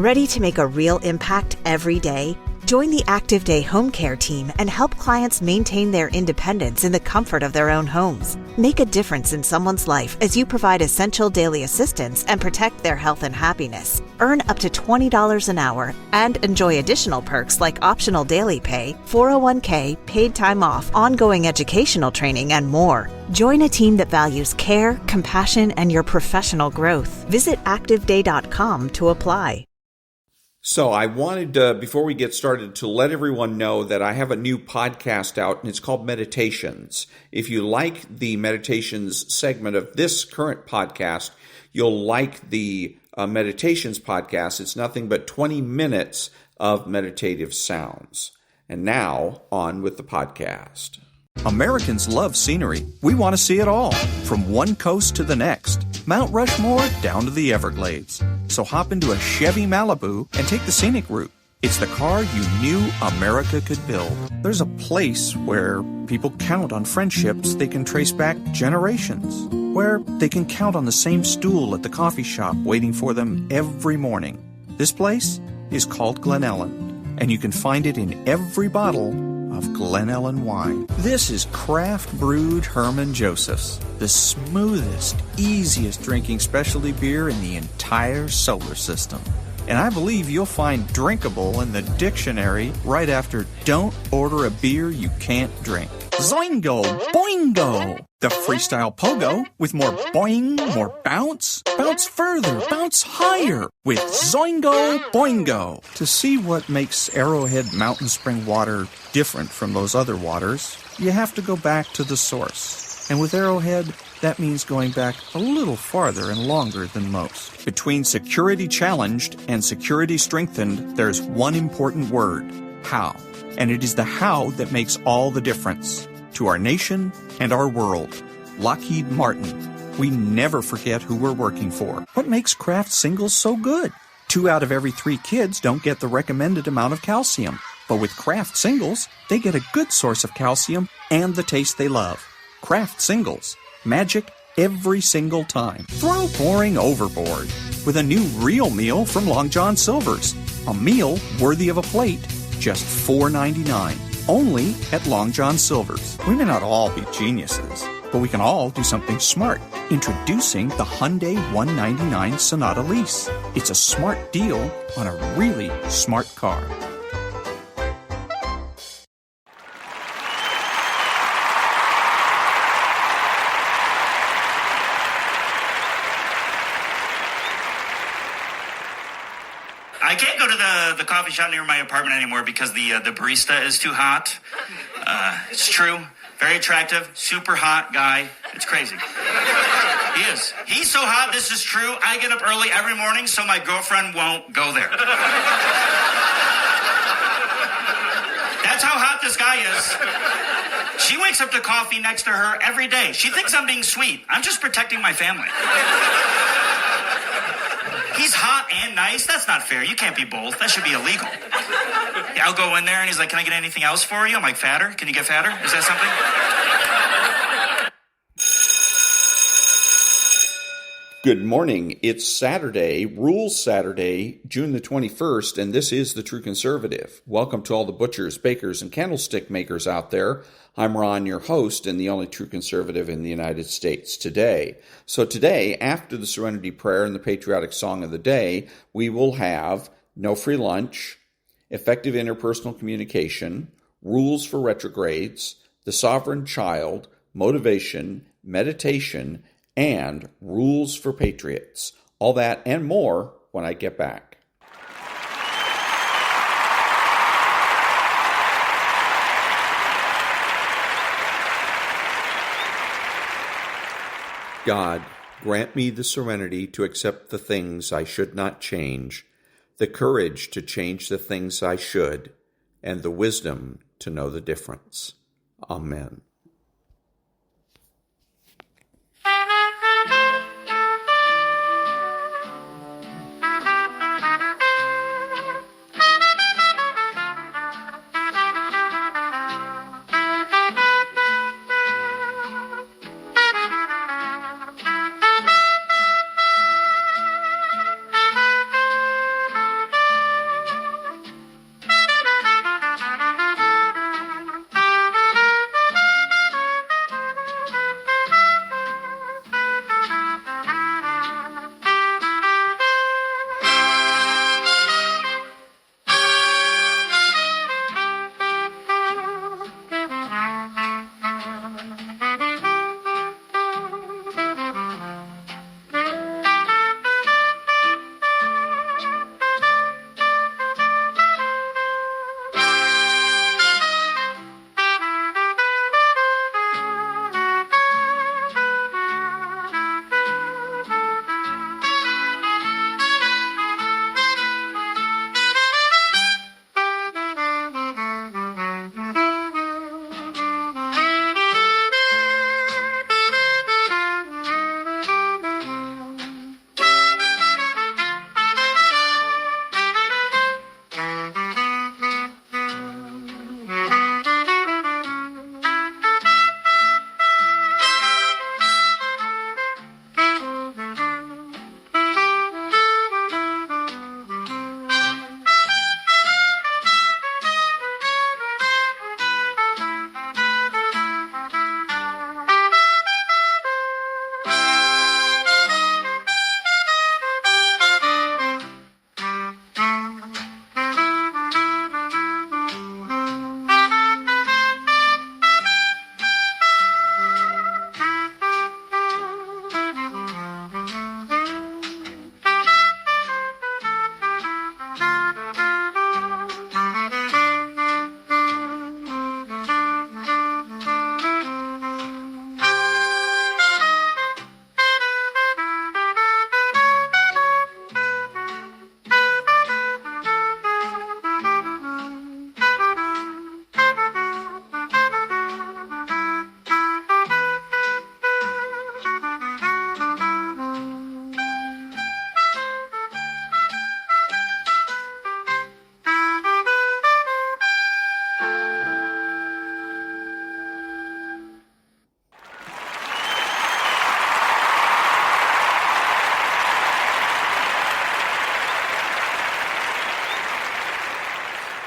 Ready to make a real impact every day? Join the Active Day Home Care team and help clients maintain their independence in the comfort of their own homes. Make a difference in someone's life as you provide essential daily assistance and protect their health and happiness. Earn up to $20 an hour and enjoy additional perks like optional daily pay, 401k, paid time off, ongoing educational training, and more. Join a team that values care, compassion, and your professional growth. Visit activeday.com to apply. So I wanted, before we get started, to let everyone know that I have a new podcast out, and it's called Meditations. If you like the Meditations segment of this current podcast, you'll like the Meditations podcast. It's nothing but 20 minutes of meditative sounds. And now, on with the podcast. Americans love scenery. We want to see it all, from one coast to the next, Mount Rushmore down to the Everglades. So hop into a Chevy Malibu and take the scenic route. It's the car you knew America could build. There's a place where people count on friendships they can trace back generations, where they can count on the same stool at the coffee shop waiting for them every morning. This place is called Glen Ellen, and you can find it in every bottle of Glen Ellen wine. This is craft brewed Herman Joseph's, the smoothest, easiest drinking specialty beer in the entire solar system. And I believe you'll find drinkable in the dictionary right after don't order a beer you can't drink. Zoingo! Boingo! The freestyle pogo with more boing, more bounce. Bounce further, bounce higher with Zoingo Boingo. To see what makes Arrowhead Mountain Spring water different from those other waters, you have to go back to the source. And with Arrowhead, that means going back a little farther and longer than most. Between security challenged and security strengthened, there's one important word: how. And it is the how that makes all the difference to our nation and our world. Lockheed Martin. We never forget who we're working for. What makes Kraft Singles so good? 2 out of every 3 kids don't get the recommended amount of calcium. But with Kraft Singles, they get a good source of calcium and the taste they love. Kraft Singles. Magic every single time. Throw boring overboard with a new real meal from Long John Silver's. A meal worthy of a plate, just $4.99. Only at Long John Silver's. We may not all be geniuses, but we can all do something smart. Introducing the Hyundai 199 Sonata Lease. It's a smart deal on a really smart car. I can't go to the coffee shop near my apartment anymore because the barista is too hot. It's true. Very attractive, super hot guy. It's crazy. He is. He's so hot, this is true. I get up early every morning so my girlfriend won't go there. That's how hot this guy is. She wakes up to coffee next to her every day. She thinks I'm being sweet. I'm just protecting my family. He's hot and nice. That's not fair. You can't be both. That should be illegal. Yeah, I'll go in there and he's like, "Can I get anything else for you?" I'm like, "Fatter? Can you get fatter? Is that something?" Good morning. It's Saturday, Rules Saturday, June the 21st, and this is The True Conservative. Welcome to all the butchers, bakers, and candlestick makers out there. I'm Ron, your host, and the only true conservative in the United States today. So today, after the Serenity Prayer and the patriotic song of the day, we will have no free lunch, effective interpersonal communication, rules for retrogrades, the sovereign child, motivation, meditation, and rules for patriots. All that and more when I get back. God, grant me the serenity to accept the things I should not change, the courage to change the things I should, and the wisdom to know the difference. Amen.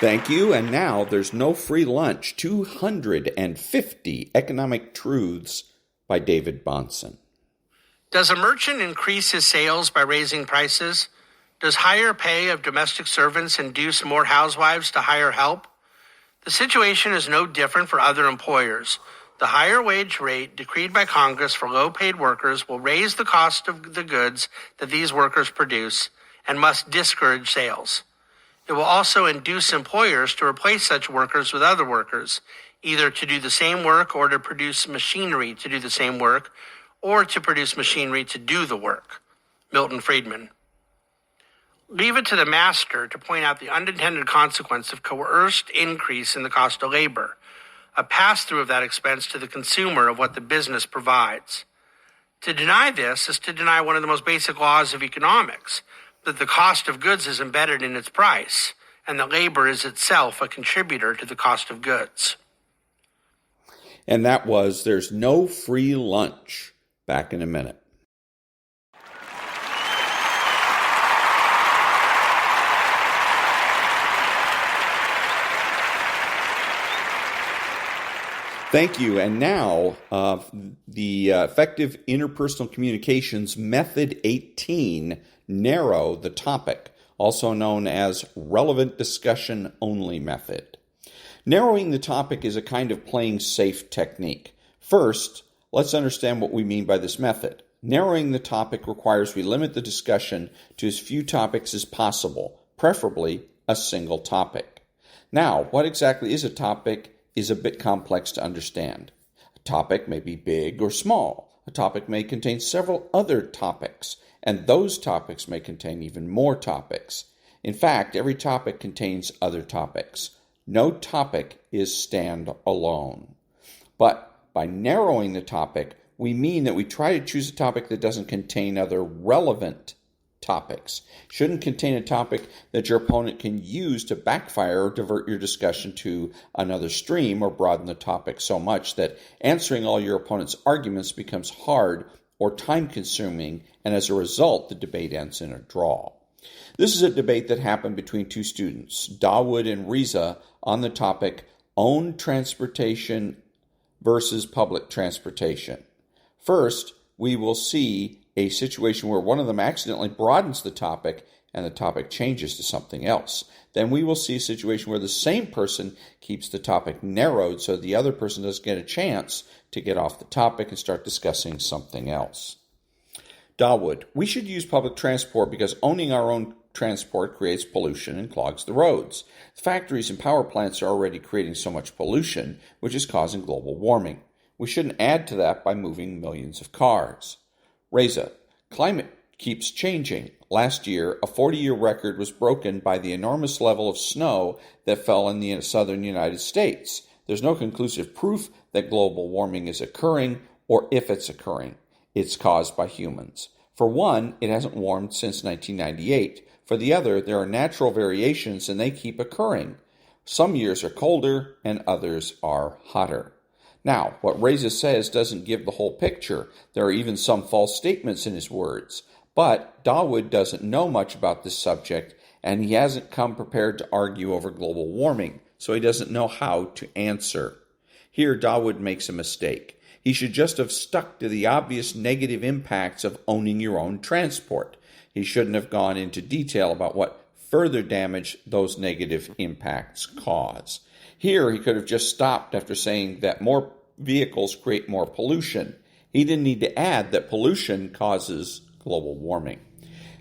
Thank you. And now there's no free lunch. 250 Economic Truths by David Bahnsen. Does a merchant increase his sales by raising prices? Does higher pay of domestic servants induce more housewives to hire help? The situation is no different for other employers. The higher wage rate decreed by Congress for low-paid workers will raise the cost of the goods that these workers produce and must discourage sales. It will also induce employers to replace such workers with other workers, either to do the same work or to produce machinery to do the same work, or to produce machinery to do the work. Milton Friedman. Leave it to the master to point out the unintended consequence of coerced increase in the cost of labor, a pass-through of that expense to the consumer of what the business provides. To deny this is to deny one of the most basic laws of economics, that the cost of goods is embedded in its price, and that labor is itself a contributor to the cost of goods. And that was There's No Free Lunch. Back in a minute. Thank you. And now, the Effective Interpersonal Communications Method 18, Narrow the Topic, also known as Relevant Discussion Only Method. Narrowing the topic is a kind of playing safe technique. First, let's understand what we mean by this method. Narrowing the topic requires we limit the discussion to as few topics as possible, preferably a single topic. Now, what exactly is a topic is a bit complex to understand. A topic may be big or small. A topic may contain several other topics, and those topics may contain even more topics. In fact, every topic contains other topics. No topic is standalone. But by narrowing the topic, we mean that we try to choose a topic that doesn't contain other relevant topics. Shouldn't contain a topic that your opponent can use to backfire or divert your discussion to another stream or broaden the topic so much that answering all your opponent's arguments becomes hard or time-consuming, and as a result, the debate ends in a draw. This is a debate that happened between two students, Dawood and Riza, on the topic owned transportation versus public transportation. First, we will see a situation where one of them accidentally broadens the topic and the topic changes to something else. Then we will see a situation where the same person keeps the topic narrowed so the other person doesn't get a chance to get off the topic and start discussing something else. Dawood, we should use public transport because owning our own transport creates pollution and clogs the roads. Factories and power plants are already creating so much pollution, which is causing global warming. We shouldn't add to that by moving millions of cars. Reza, climate keeps changing. Last year, a 40-year record was broken by the enormous level of snow that fell in the southern United States. There's no conclusive proof that global warming is occurring or if it's occurring. It's caused by humans. For one, it hasn't warmed since 1998. For the other, there are natural variations and they keep occurring. Some years are colder and others are hotter. Now, what Reza says doesn't give the whole picture. There are even some false statements in his words. But Dawood doesn't know much about this subject, and he hasn't come prepared to argue over global warming, so he doesn't know how to answer. Here, Dawood makes a mistake. He should just have stuck to the obvious negative impacts of owning your own transport. He shouldn't have gone into detail about what further damage those negative impacts cause. Here, he could have just stopped after saying that more vehicles create more pollution. He didn't need to add that pollution causes global warming.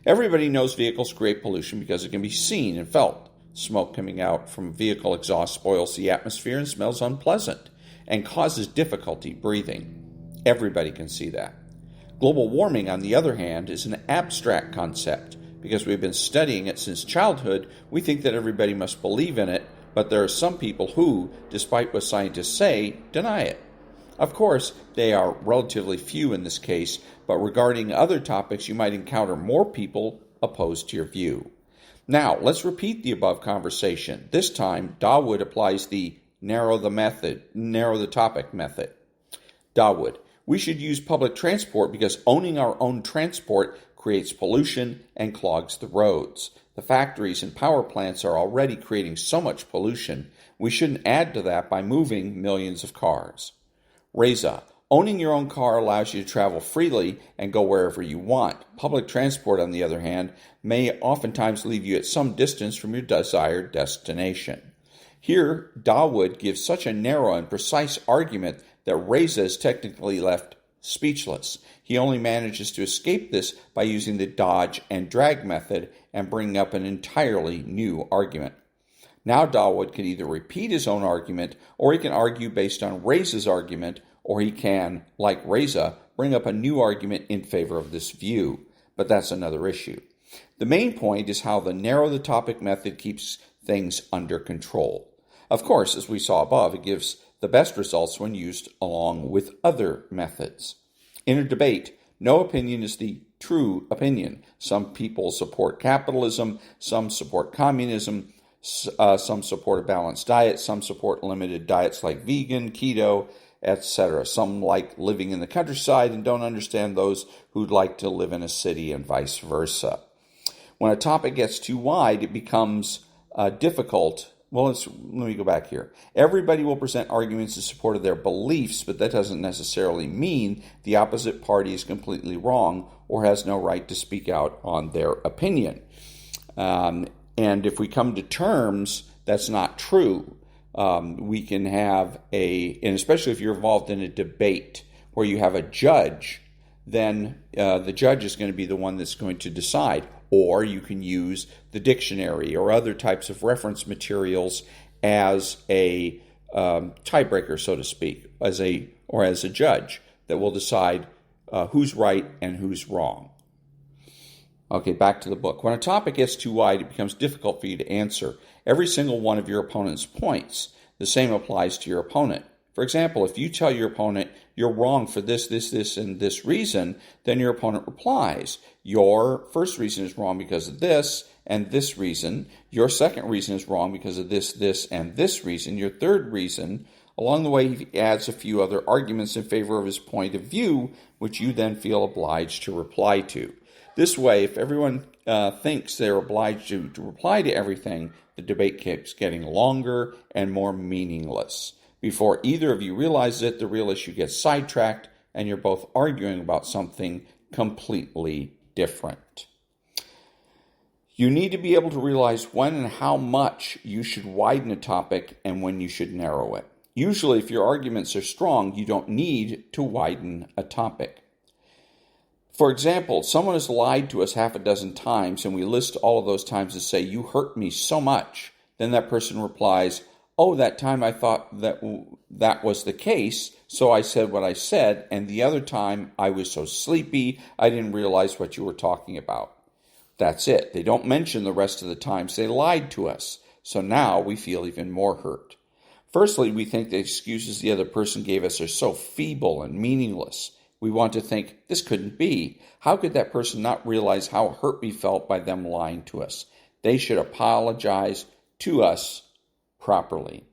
Everybody knows vehicles create pollution because it can be seen and felt. Smoke coming out from vehicle exhaust spoils the atmosphere and smells unpleasant and causes difficulty breathing. Everybody can see that. Global warming, on the other hand, is an abstract concept. Because we've been studying it since childhood, we think that everybody must believe in it, but there are some people who, despite what scientists say, deny it. Of course, they are relatively few in this case, but regarding other topics, you might encounter more people opposed to your view. Now, let's repeat the above conversation. This time, Dawood applies the narrow the topic method. Dawood, we should use public transport because owning our own transport creates pollution and clogs the roads. The factories and power plants are already creating so much pollution, we shouldn't add to that by moving millions of cars. Reza, owning your own car allows you to travel freely and go wherever you want. Public transport, on the other hand, may oftentimes leave you at some distance from your desired destination. Here, Dawood gives such a narrow and precise argument that Reza is technically left speechless. He only manages to escape this by using the dodge and drag method and bringing up an entirely new argument. Now Dawood can either repeat his own argument, or he can argue based on Reza's argument, or he can, like Reza, bring up a new argument in favor of this view. But that's another issue. The main point is how the narrow the topic method keeps things under control. Of course, as we saw above, it gives the best results when used along with other methods. In a debate, no opinion is the true opinion. Some people support capitalism, some support communism, some support a balanced diet, some support limited diets like vegan, keto, etc. Some like living in the countryside and don't understand those who'd like to live in a city, and vice versa. When a topic gets too wide, it becomes difficult. Well, let me go back here. Everybody will present arguments in support of their beliefs, but that doesn't necessarily mean the opposite party is completely wrong or has no right to speak out on their opinion. And if we come to terms, that's not true. We can have and especially if you're involved in a debate where you have a judge, then the judge is going to be the one that's going to decide. Or you can use the dictionary or other types of reference materials as a tiebreaker, so to speak, as a judge that will decide who's right and who's wrong. Okay, back to the book. When a topic gets too wide, it becomes difficult for you to answer every single one of your opponent's points. The same applies to your opponent. For example, if you tell your opponent you're wrong for this, and this reason, then your opponent replies, your first reason is wrong because of this and this reason. Your second reason is wrong because of this, and this reason. Your third reason, along the way, he adds a few other arguments in favor of his point of view, which you then feel obliged to reply to. This way, if everyone thinks they're obliged to reply to everything, the debate keeps getting longer and more meaningless. Before either of you realize it, the real issue gets sidetracked, and you're both arguing about something completely different. You need to be able to realize when and how much you should widen a topic and when you should narrow it. Usually, if your arguments are strong, you don't need to widen a topic. For example, someone has lied to us half a dozen times, and we list all of those times and say, "You hurt me so much." Then that person replies, "Oh, that time I thought that was the case, so I said what I said, and the other time I was so sleepy, I didn't realize what you were talking about." That's it. They don't mention the rest of the times they lied to us, so now we feel even more hurt. Firstly, we think the excuses the other person gave us are so feeble and meaningless. We want to think, this couldn't be. How could that person not realize how hurt we felt by them lying to us? They should apologize to us properly.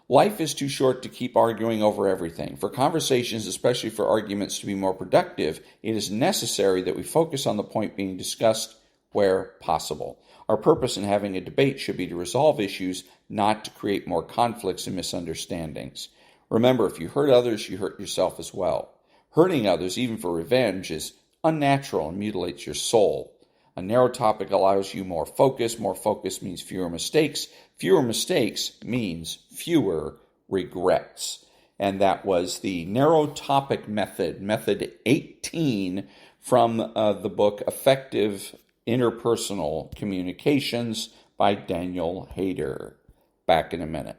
Life is too short to keep arguing over everything. For conversations, especially for arguments to be more productive, it is necessary that we focus on the point being discussed where possible. Our purpose in having a debate should be to resolve issues, not to create more conflicts and misunderstandings. Remember, if you hurt others, you hurt yourself as well. Hurting others, even for revenge, is unnatural and mutilates your soul. A narrow topic allows you more focus. More focus means fewer mistakes. Fewer mistakes means fewer regrets. And that was the narrow topic method, method 18 from the book Effective Interpersonal Communications by Daniel Hayter. Back in a minute.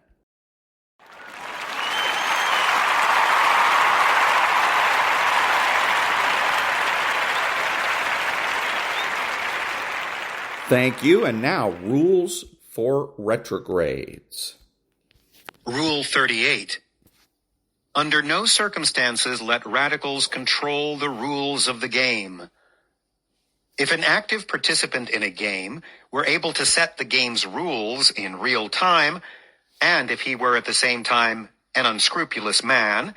Thank you. And now, rules for retrogrades. Rule 38. Under no circumstances let radicals control the rules of the game. If an active participant in a game were able to set the game's rules in real time, and if he were at the same time an unscrupulous man,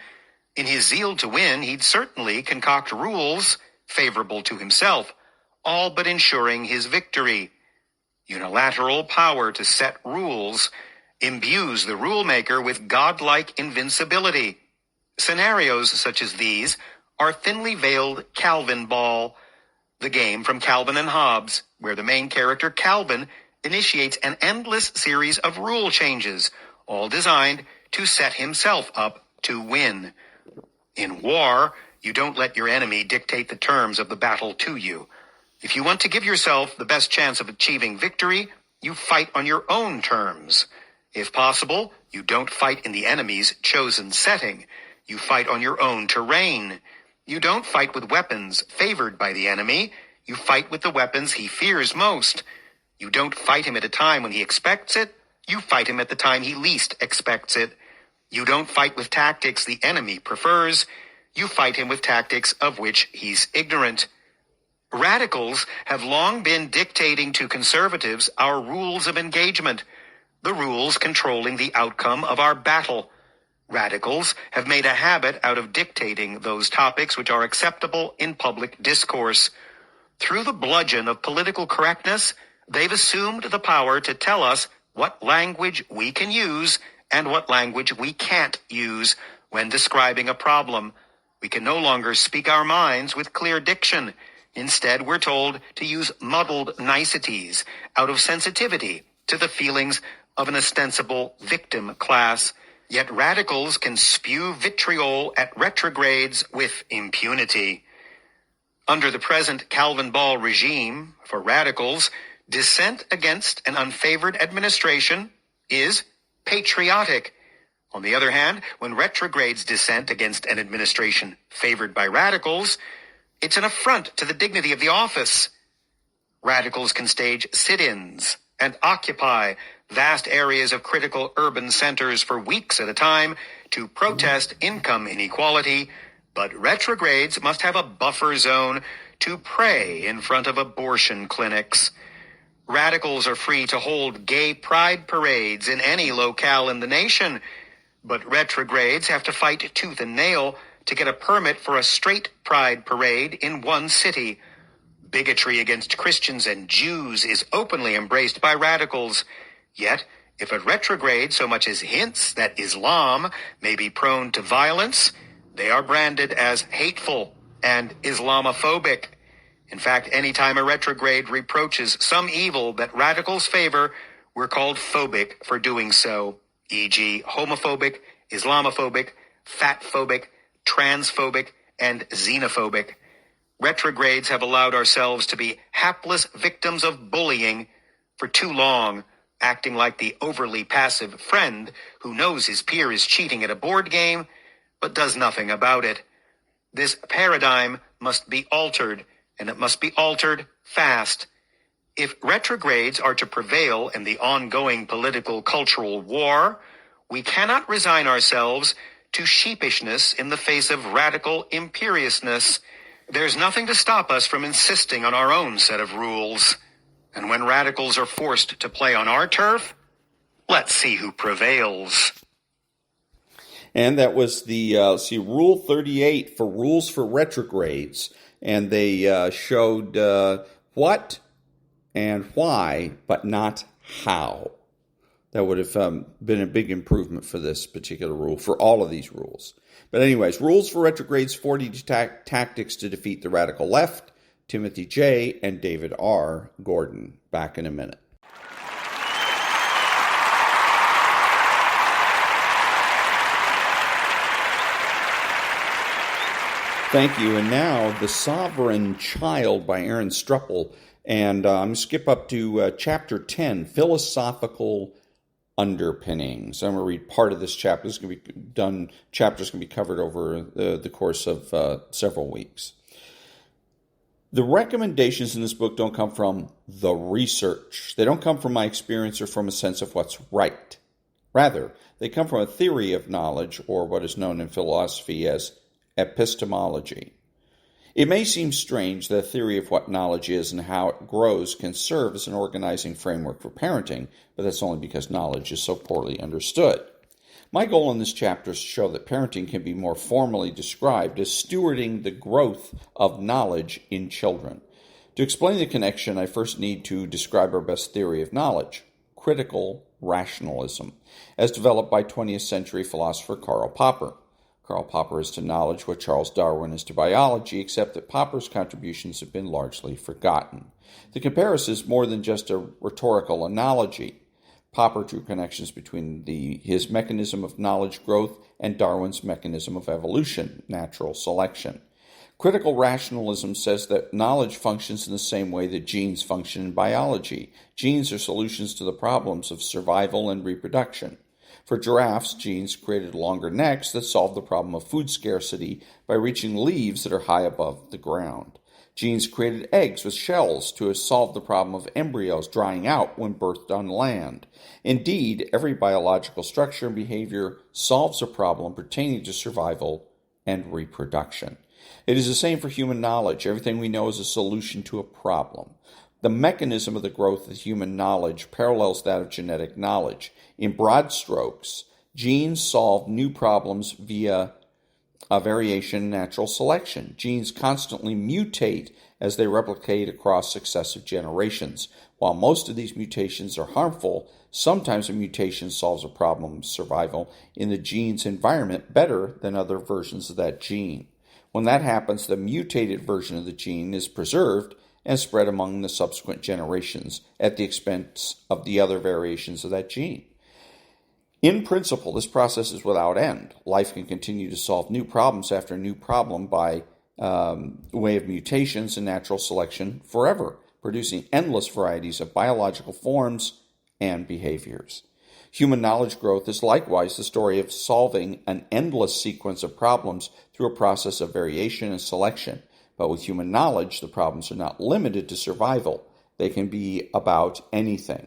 in his zeal to win, he'd certainly concoct rules favorable to himself, all but ensuring his victory. Unilateral power to set rules imbues the rulemaker with godlike invincibility. Scenarios such as these are thinly veiled Calvin ball, the game from Calvin and Hobbes, where the main character Calvin initiates an endless series of rule changes, all designed to set himself up to win. In war, you don't let your enemy dictate the terms of the battle to you. If you want to give yourself the best chance of achieving victory, you fight on your own terms. If possible, you don't fight in the enemy's chosen setting. You fight on your own terrain. You don't fight with weapons favored by the enemy. You fight with the weapons he fears most. You don't fight him at a time when he expects it. You fight him at the time he least expects it. You don't fight with tactics the enemy prefers. You fight him with tactics of which he's ignorant. Radicals have long been dictating to conservatives our rules of engagement, the rules controlling the outcome of our battle. Radicals have made a habit out of dictating those topics which are acceptable in public discourse. Through the bludgeon of political correctness, they've assumed the power to tell us what language we can use and what language we can't use when describing a problem. We can no longer speak our minds with clear diction. Instead, we're told to use muddled niceties out of sensitivity to the feelings of an ostensible victim class. Yet radicals can spew vitriol at retrogrades with impunity. Under the present Calvin Ball regime, for radicals, dissent against an unfavored administration is patriotic. On the other hand, when retrogrades dissent against an administration favored by radicals, it's an affront to the dignity of the office. Radicals can stage sit-ins and occupy vast areas of critical urban centers for weeks at a time to protest income inequality, but retrogrades must have a buffer zone to pray in front of abortion clinics. Radicals are free to hold gay pride parades in any locale in the nation, but retrogrades have to fight tooth and nail to get a permit for a straight pride parade in one city. Bigotry against Christians and Jews is openly embraced by radicals. Yet, if a retrograde so much as hints that Islam may be prone to violence, they are branded as hateful and Islamophobic. In fact, any time a retrograde reproaches some evil that radicals favor, we're called phobic for doing so, e.g. homophobic, Islamophobic, fatphobic, transphobic, and xenophobic. Retrogrades have allowed ourselves to be hapless victims of bullying for too long, acting like the overly passive friend who knows his peer is cheating at a board game, but does nothing about it. This paradigm must be altered, and it must be altered fast. If retrogrades are to prevail in the ongoing political cultural war, we cannot resign ourselves to sheepishness in the face of radical imperiousness. There's nothing to stop us from insisting on our own set of rules. And when radicals are forced to play on our turf, let's see who prevails. And that was the Rule 38 for rules for retrogrades. And they showed what and why, but not how. That would have been a big improvement for this particular rule, for all of these rules. But anyways, Rules for Retrogrades, 40 Tactics to Defeat the Radical Left, Timothy J. and David R. Gordon. Back in a minute. Thank you. And now, The Sovereign Child by Aaron Struppel. And I'm going to skip up to Chapter 10, Philosophical Underpinnings. I'm going to read part of this chapter. This is going to be done. Chapter's going to be covered over the course of several weeks. The recommendations in this book don't come from the research. They don't come from my experience or from a sense of what's right. Rather, they come from a theory of knowledge, or what is known in philosophy as epistemology. It may seem strange that a theory of what knowledge is and how it grows can serve as an organizing framework for parenting, but that's only because knowledge is so poorly understood. My goal in this chapter is to show that parenting can be more formally described as stewarding the growth of knowledge in children. To explain the connection, I first need to describe our best theory of knowledge, critical rationalism, as developed by 20th century philosopher Karl Popper. Karl Popper is to knowledge what Charles Darwin is to biology, except that Popper's contributions have been largely forgotten. The comparison is more than just a rhetorical analogy. Popper drew connections between his mechanism of knowledge growth and Darwin's mechanism of evolution, natural selection. Critical rationalism says that knowledge functions in the same way that genes function in biology. Genes are solutions to the problems of survival and reproduction. For giraffes, genes created longer necks that solved the problem of food scarcity by reaching leaves that are high above the ground. Genes created eggs with shells to solve the problem of embryos drying out when birthed on land. Indeed, every biological structure and behavior solves a problem pertaining to survival and reproduction. It is the same for human knowledge. Everything we know is a solution to a problem. The mechanism of the growth of human knowledge parallels that of genetic knowledge. In broad strokes, genes solve new problems via a variation in natural selection. Genes constantly mutate as they replicate across successive generations. While most of these mutations are harmful, sometimes a mutation solves a problem of survival in the gene's environment better than other versions of that gene. When that happens, the mutated version of the gene is preserved and spread among the subsequent generations at the expense of the other variations of that gene. In principle, this process is without end. Life can continue to solve new problems after new problem by way of mutations and natural selection forever, producing endless varieties of biological forms and behaviors. Human knowledge growth is likewise the story of solving an endless sequence of problems through a process of variation and selection. But with human knowledge, the problems are not limited to survival. They can be about anything,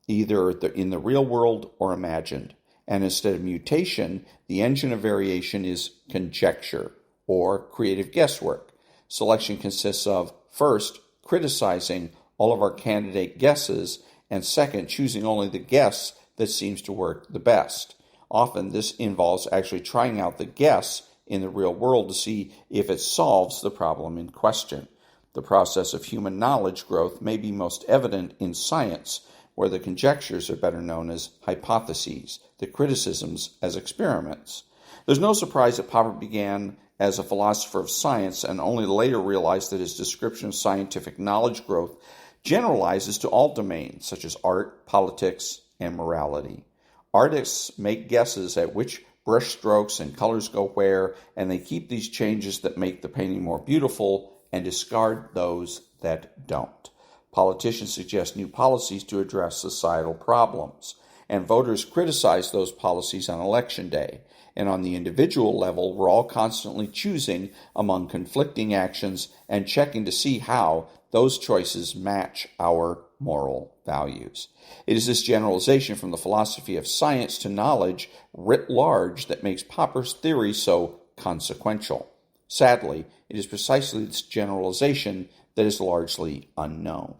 either in the real world or imagined. And instead of mutation, the engine of variation is conjecture or creative guesswork. Selection consists of, first, criticizing all of our candidate guesses, and second, choosing only the guess that seems to work the best. Often this involves actually trying out the guess in the real world to see if it solves the problem in question. The process of human knowledge growth may be most evident in science, where the conjectures are better known as hypotheses, the criticisms as experiments. There's no surprise that Popper began as a philosopher of science and only later realized that his description of scientific knowledge growth generalizes to all domains, such as art, politics, and morality. Artists make guesses at which brush strokes and colors go where, and they keep these changes that make the painting more beautiful and discard those that don't. Politicians suggest new policies to address societal problems, and voters criticize those policies on election day. And on the individual level, we're all constantly choosing among conflicting actions and checking to see how those choices match our moral values. It is this generalization from the philosophy of science to knowledge writ large that makes Popper's theory so consequential. Sadly, it is precisely this generalization that is largely unknown.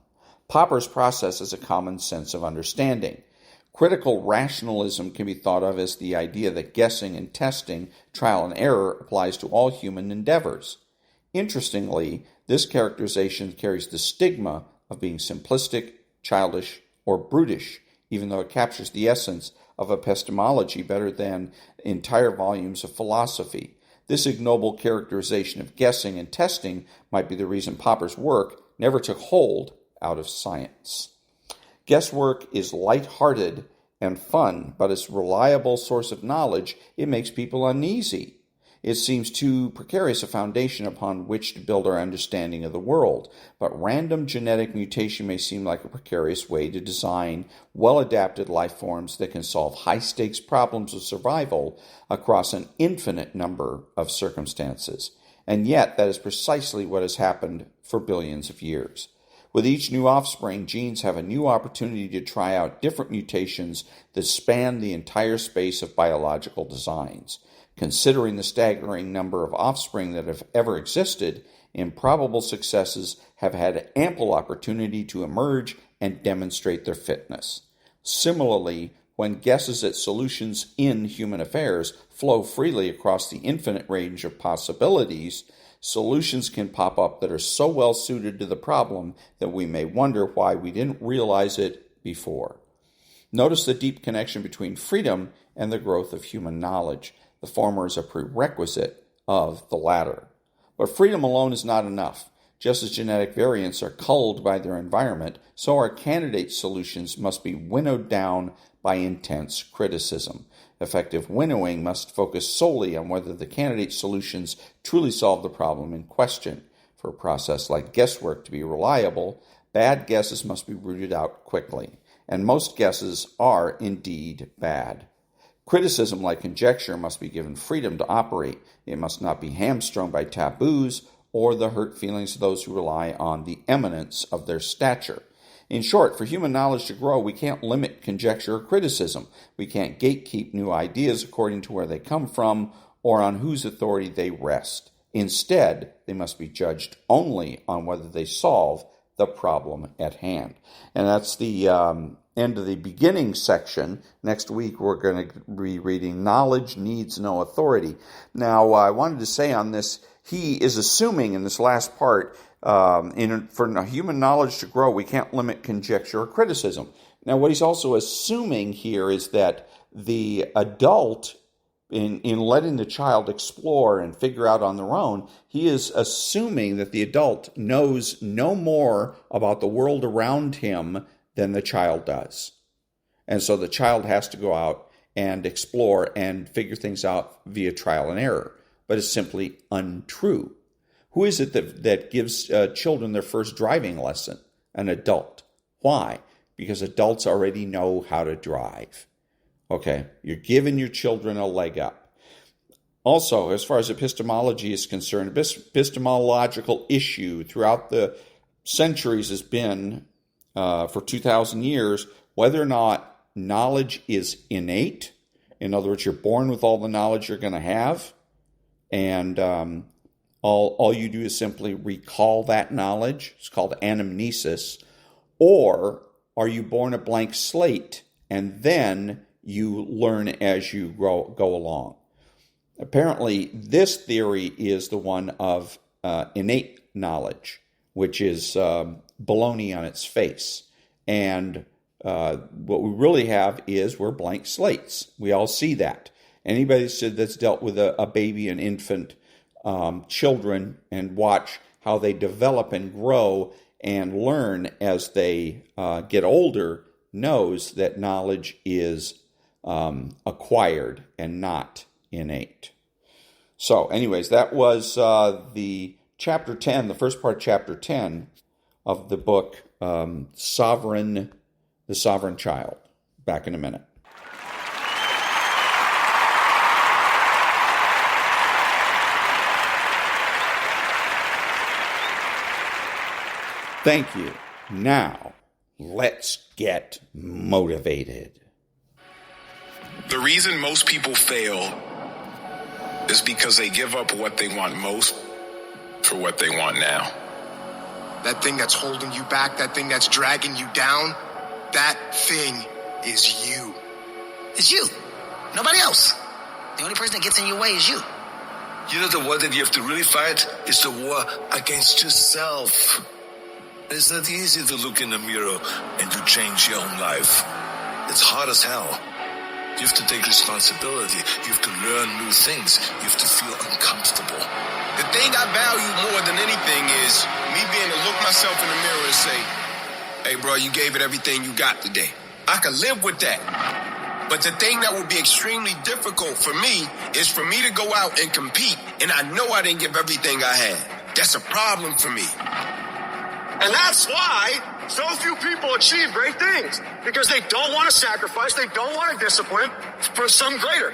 Popper's process is a common sense of understanding. Critical rationalism can be thought of as the idea that guessing and testing, trial and error, applies to all human endeavors. Interestingly, this characterization carries the stigma of being simplistic, childish, or brutish, even though it captures the essence of epistemology better than entire volumes of philosophy. This ignoble characterization of guessing and testing might be the reason Popper's work never took hold out of science. Guesswork is light-hearted and fun, but as a reliable source of knowledge, it makes people uneasy. It seems too precarious a foundation upon which to build our understanding of the world, but random genetic mutation may seem like a precarious way to design well-adapted life forms that can solve high-stakes problems of survival across an infinite number of circumstances. And yet, that is precisely what has happened for billions of years. With each new offspring, genes have a new opportunity to try out different mutations that span the entire space of biological designs. Considering the staggering number of offspring that have ever existed, improbable successes have had ample opportunity to emerge and demonstrate their fitness. Similarly, when guesses at solutions in human affairs flow freely across the infinite range of possibilities, Solutions can pop up that are so well suited to the problem that we may wonder why we didn't realize it before. Notice the deep connection between freedom and the growth of human knowledge. The former is a prerequisite of the latter. But freedom alone is not enough. Just as genetic variants are culled by their environment, so our candidate solutions must be winnowed down by intense criticism. Effective winnowing must focus solely on whether the candidate solutions truly solve the problem in question. For a process like guesswork to be reliable, bad guesses must be rooted out quickly, and most guesses are indeed bad. Criticism, like conjecture, must be given freedom to operate. It must not be hamstrung by taboos or the hurt feelings of those who rely on the eminence of their stature. In short, for human knowledge to grow, we can't limit conjecture or criticism. We can't gatekeep new ideas according to where they come from or on whose authority they rest. Instead, they must be judged only on whether they solve the problem at hand. And that's the end of the beginning section. Next week, we're going to be reading Knowledge Needs No Authority. Now, I wanted to say on this, he is assuming in this last part, for human knowledge to grow, we can't limit conjecture or criticism. Now, what he's also assuming here is that the adult, in letting the child explore and figure out on their own, he is assuming that the adult knows no more about the world around him than the child does. And so the child has to go out and explore and figure things out via trial and error. But it's simply untrue. Who is it that gives children their first driving lesson? An adult. Why? Because adults already know how to drive. Okay, you're giving your children a leg up. Also, as far as epistemology is concerned, epistemological issue throughout the centuries has been, for 2,000 years, whether or not knowledge is innate. In other words, you're born with all the knowledge you're going to have, and all you do is simply recall that knowledge. It's called anamnesis. Or are you born a blank slate, and then you learn as you go along? Apparently, this theory is the one of innate knowledge, which is baloney on its face. And what we really have is we're blank slates. We all see that. Anybody that's dealt with a baby, an infant, children, and watch how they develop and grow and learn as they get older knows that knowledge is acquired and not innate. So anyways, that was the chapter 10, the first part of chapter 10 of the book The Sovereign Child. Back in a minute. Thank you. Now, let's get motivated. The reason most people fail is because they give up what they want most for what they want now. That thing that's holding you back, that thing that's dragging you down, that thing is you. It's you. Nobody else. The only person that gets in your way is you. You know, the war that you have to really fight is the war against yourself. It's not easy to look in the mirror and to change your own life. It's hard as hell. You have to take responsibility. You have to learn new things. You have to feel uncomfortable. The thing I value more than anything is me being able to look myself in the mirror and say, hey, bro, you gave it everything you got today. I can live with that. But the thing that would be extremely difficult for me is for me to go out and compete, and I know I didn't give everything I had. That's a problem for me. And that's why so few people achieve great things. Because they don't want to sacrifice, they don't want to discipline for some greater.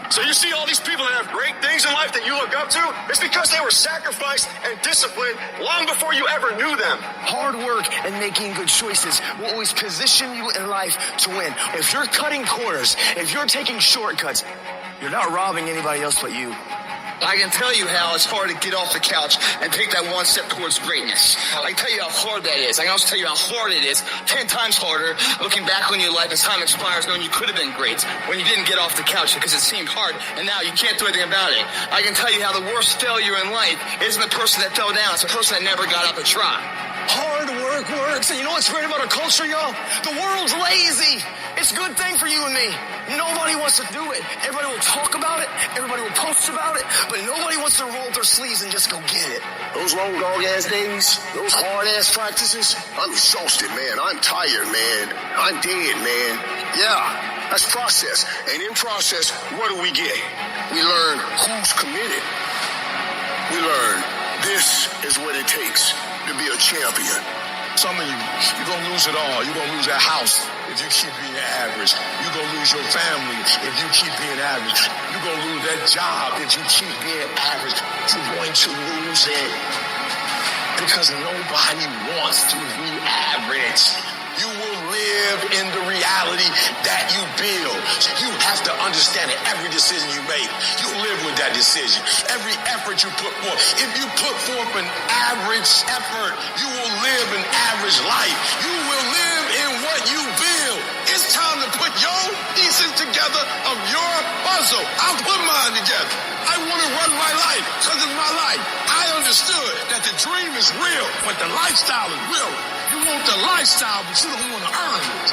So you see all these people that have great things in life that you look up to, it's because they were sacrificed and disciplined long before you ever knew them. Hard work and making good choices will always position you in life to win. If you're cutting corners, if you're taking shortcuts, you're not robbing anybody else but you. I can tell you how it's hard to get off the couch and take that one step towards greatness. I can tell you how hard that is. I can also tell you how hard it is, 10 times harder, looking back on your life as time expires, knowing you could have been great when you didn't get off the couch because it seemed hard, and now you can't do anything about it. I can tell you how the worst failure in life isn't the person that fell down, it's the person that never got up to try. Hard work works, and you know what's great about our culture, y'all? The world's lazy. It's a good thing for you and me. Nobody wants to do it. Everybody will talk about it. Everybody will post about it. But nobody wants to roll up their sleeves and just go get it. Those long dog-ass days, those hard-ass practices, I'm exhausted, man. I'm tired, man. I'm dead, man. Yeah, that's process. And in process, what do we get? We learn who's committed. We learn this is what it takes to be a champion. Some of you're going to lose it all. You're going to lose that house if you keep being average. You're going to lose your family if you keep being average. You're going to lose that job if you keep being average. You're going to lose it because nobody wants to be average. You will live in the reality that you build. You have to understand that every decision you make, you live with that decision. Every effort you put forth. If you put forth an average effort, you will live an average life. You will live in what you build. It's time to put your pieces together of your puzzle. I'll put mine together. I want to run my life because it's my life. I understood that the dream is real, but the lifestyle is real. You want the lifestyle, but you don't want to earn it.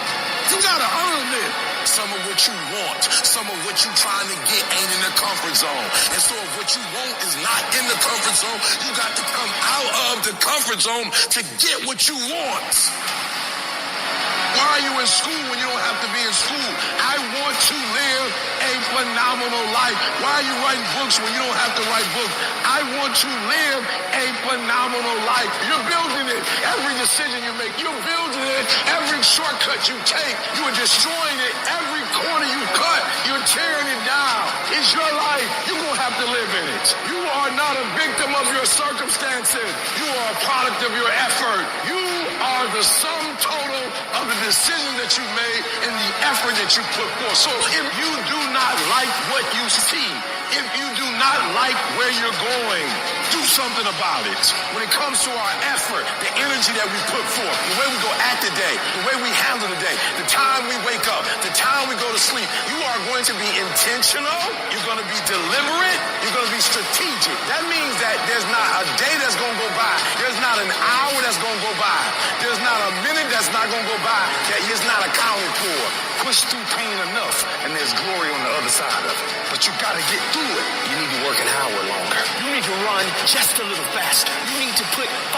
You got to earn it. Some of what you want, some of what you're trying to get ain't in the comfort zone. And so if what you want is not in the comfort zone, you got to come out of the comfort zone to get what you want. Why are you in school when you don't have to be in school? I want to live a phenomenal life. Why are you writing books when you don't have to write books? I want to live a phenomenal life. You're building it. Every decision you make, you're building it. Every shortcut you take, you are destroying it. Every corner you cut, you're tearing it down. It's your life. You're going to have to live in it. You are not a victim of your circumstances. You are a product of your effort. You are the sum total of the decision that you made and the effort that you put forth. So if you do not like what you see, if you do not like where you're going, do something about it. When it comes to our effort, the energy that we put forth, the way we go at the day, the way we handle the day, the time we wake up, the time we go to sleep, you are going to be intentional, you're going to be deliberate, you're going to be strategic. That means that there's not a day that's going to go by, there's not an hour that's going to go by, there's not a minute that's not going to go by that is not accounted for. Push through pain enough, and there's glory on the other side of it. But you got to get through it. You need to work an hour longer. You need to run just a little faster. You need to put 5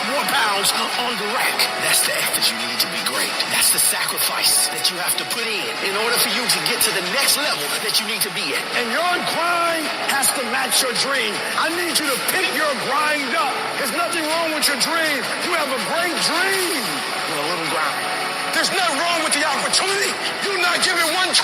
more pounds on the rack. That's the effort you need to be great. That's the sacrifice that you have to put in order for you to get to the next level that you need to be at. And your grind has to match your dream. I need you to pick your grind up. There's nothing wrong with your dream. You have a great dream with a little grind. There's nothing wrong with the opportunity. You're not giving 120.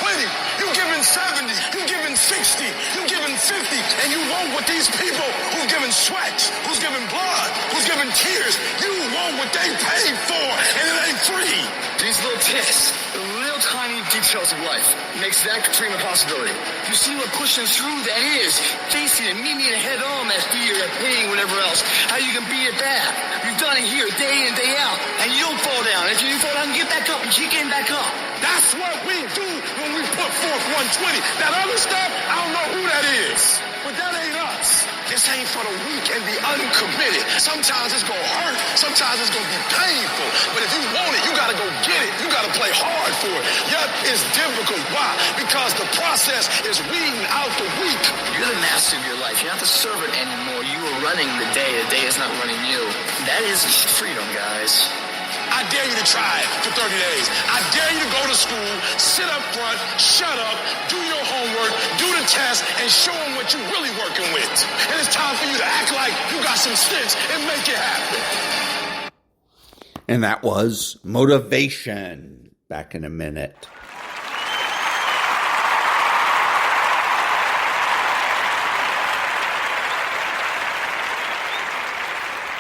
You're giving 70. You're giving 60. You're giving 50. And you want what these people who's giving sweat, who's giving blood, who's giving tears, you want what they paid for, and it ain't free. These little tests, the little tiny details of life, makes that dream a possibility. You see what pushing through that is, facing it, meeting it head on, that fear, that pain, whatever else, how you can beat it back. You've done it here day in, day out, and you don't fall down. If you fall down, get back up and keep getting back up. That's what we do when we put forth 120. That other stuff, I don't know who that is, but that ain't us. This ain't for the weak and the uncommitted. Sometimes it's going to hurt. Sometimes it's going to be painful. But if you want it, you got to go get it. You got to play hard for it. Yep, it's difficult. Why? Because the process is weeding out the weak. You're the master of your life. You're not the servant anymore. You are running the day. The day is not running you. That is freedom, guys. I dare you to try it for 30 days. I dare you to go to school, sit up front, shut up, do your homework, do the test, and show them what you're really working with. And it's time for you to act like you got some sense and make it happen. And that was Motivation. Back in a minute.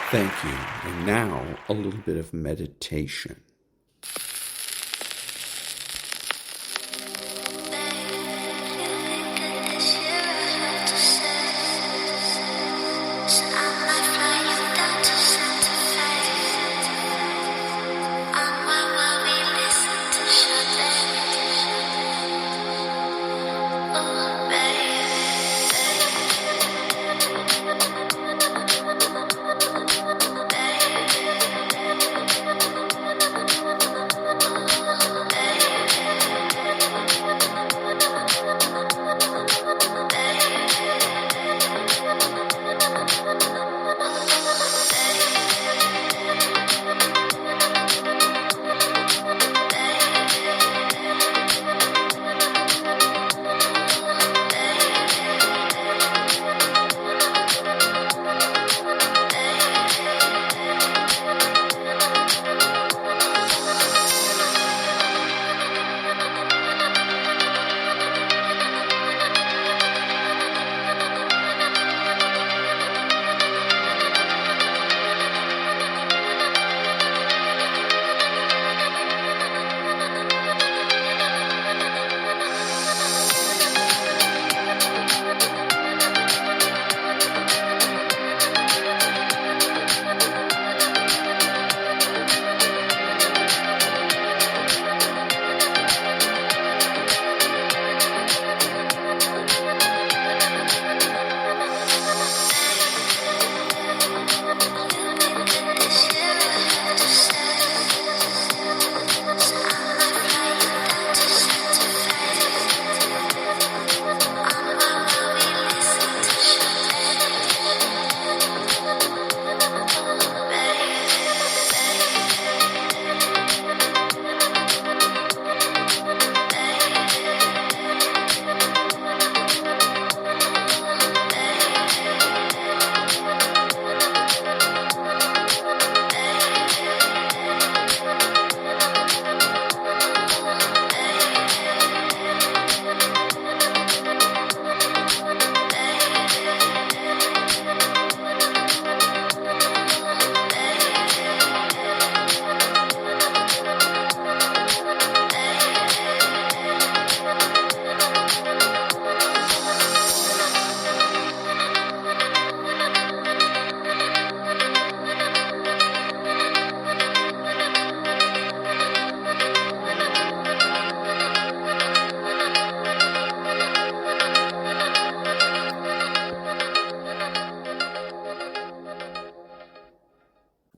Thank you. And now, a little bit of meditation.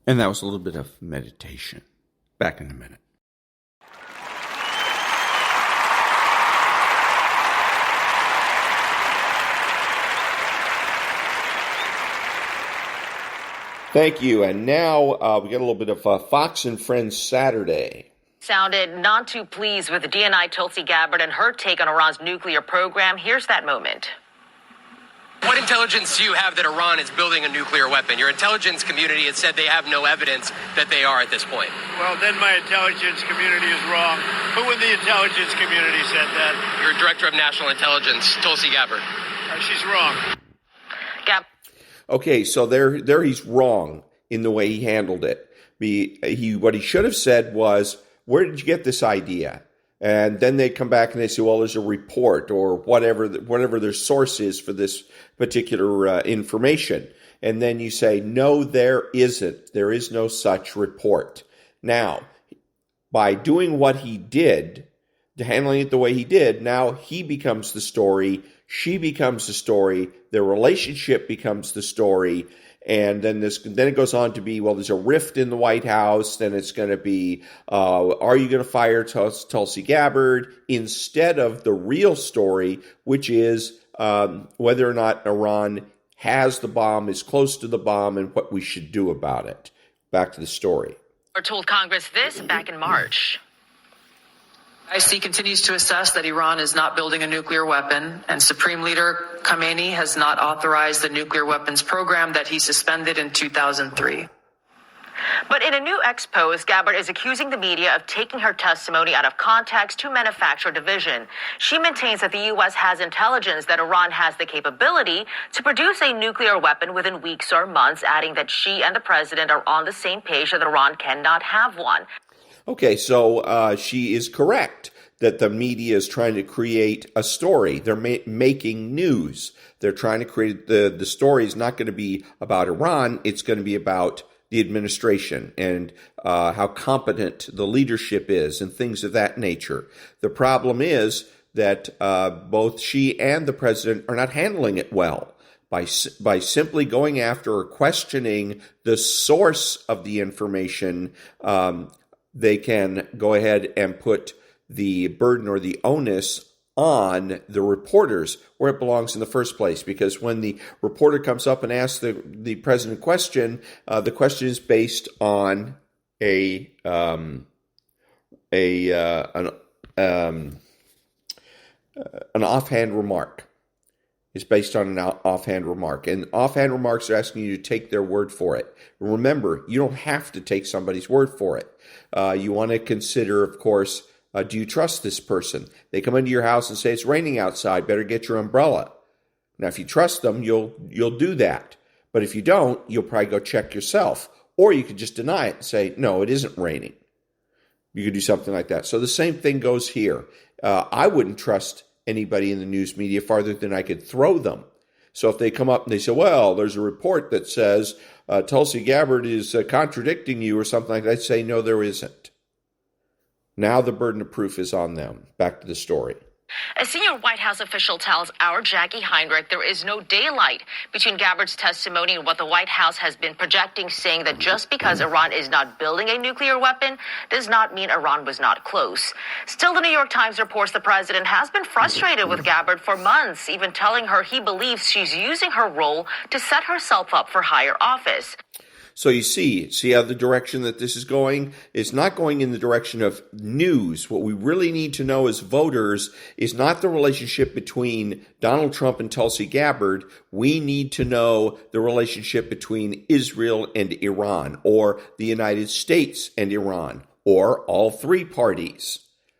And that was a little bit of meditation. Back in a minute. Thank you. And now we get a little bit of Fox and Friends Saturday. Sounded not too pleased with DNI Tulsi Gabbard and her take on Iran's nuclear program. Here's that moment. What intelligence do you have that Iran is building a nuclear weapon? Your intelligence community has said they have no evidence that they are at this point. Well, then my intelligence community is wrong. Who in the intelligence community said that? Your director of national intelligence, Tulsi Gabbard. She's wrong. Okay, so there he's wrong in the way he handled it. What he should have said was, where did you get this idea? And then they come back and they say, well, there's a report or whatever their source is for this particular information. And then you say, no, there isn't. There is no such report. Now, by doing what he did, handling it the way he did, now he becomes the story. She becomes the story. Their relationship becomes the story. And then it goes on to be, well, there's a rift in the White House. Then it's going to be, are you going to fire Tulsi Gabbard? Instead of the real story, which is whether or not Iran has the bomb, is close to the bomb, and what we should do about it. Back to the story. Or told Congress this back in March. IC continues to assess that Iran is not building a nuclear weapon, and Supreme Leader Khamenei has not authorized the nuclear weapons program that he suspended in 2003. But in a new ex-post, Gabbard is accusing the media of taking her testimony out of context to manufacture division. She maintains that the U.S. has intelligence that Iran has the capability to produce a nuclear weapon within weeks or months, adding that she and the president are on the same page that Iran cannot have one. Okay, so she is correct that the media is trying to create a story. They're making news. They're trying to create the story is not going to be about Iran. It's going to be about the administration and how competent the leadership is and things of that nature. The problem is that both she and the president are not handling it well. By simply going after or questioning the source of the information, they can go ahead and put the burden or the onus on the reporters where it belongs in the first place. Because when the reporter comes up and asks the president question, the question is based on an offhand remark. It's based on an offhand remark. And offhand remarks are asking you to take their word for it. Remember, you don't have to take somebody's word for it. You want to consider, of course, do you trust this person? They come into your house and say, it's raining outside, better get your umbrella. Now, if you trust them, you'll do that. But if you don't, you'll probably go check yourself. Or you could just deny it and say, no, it isn't raining. You could do something like that. So the same thing goes here. I wouldn't trust anybody in the news media farther than I could throw them. So if they come up and they say, well, there's a report that says Tulsi Gabbard is contradicting you or something like that, I'd say, no, there isn't. Now the burden of proof is on them. Back to the story. A senior White House official tells our Jackie Heinrich there is no daylight between Gabbard's testimony and what the White House has been projecting, saying that just because Iran is not building a nuclear weapon does not mean Iran was not close. Still, the New York Times reports the president has been frustrated with Gabbard for months, even telling her he believes she's using her role to set herself up for higher office. So you see how the direction that this is going? It's not going in the direction of news. What we really need to know as voters is not the relationship between Donald Trump and Tulsi Gabbard. We need to know the relationship between Israel and Iran, or the United States and Iran, or all three parties,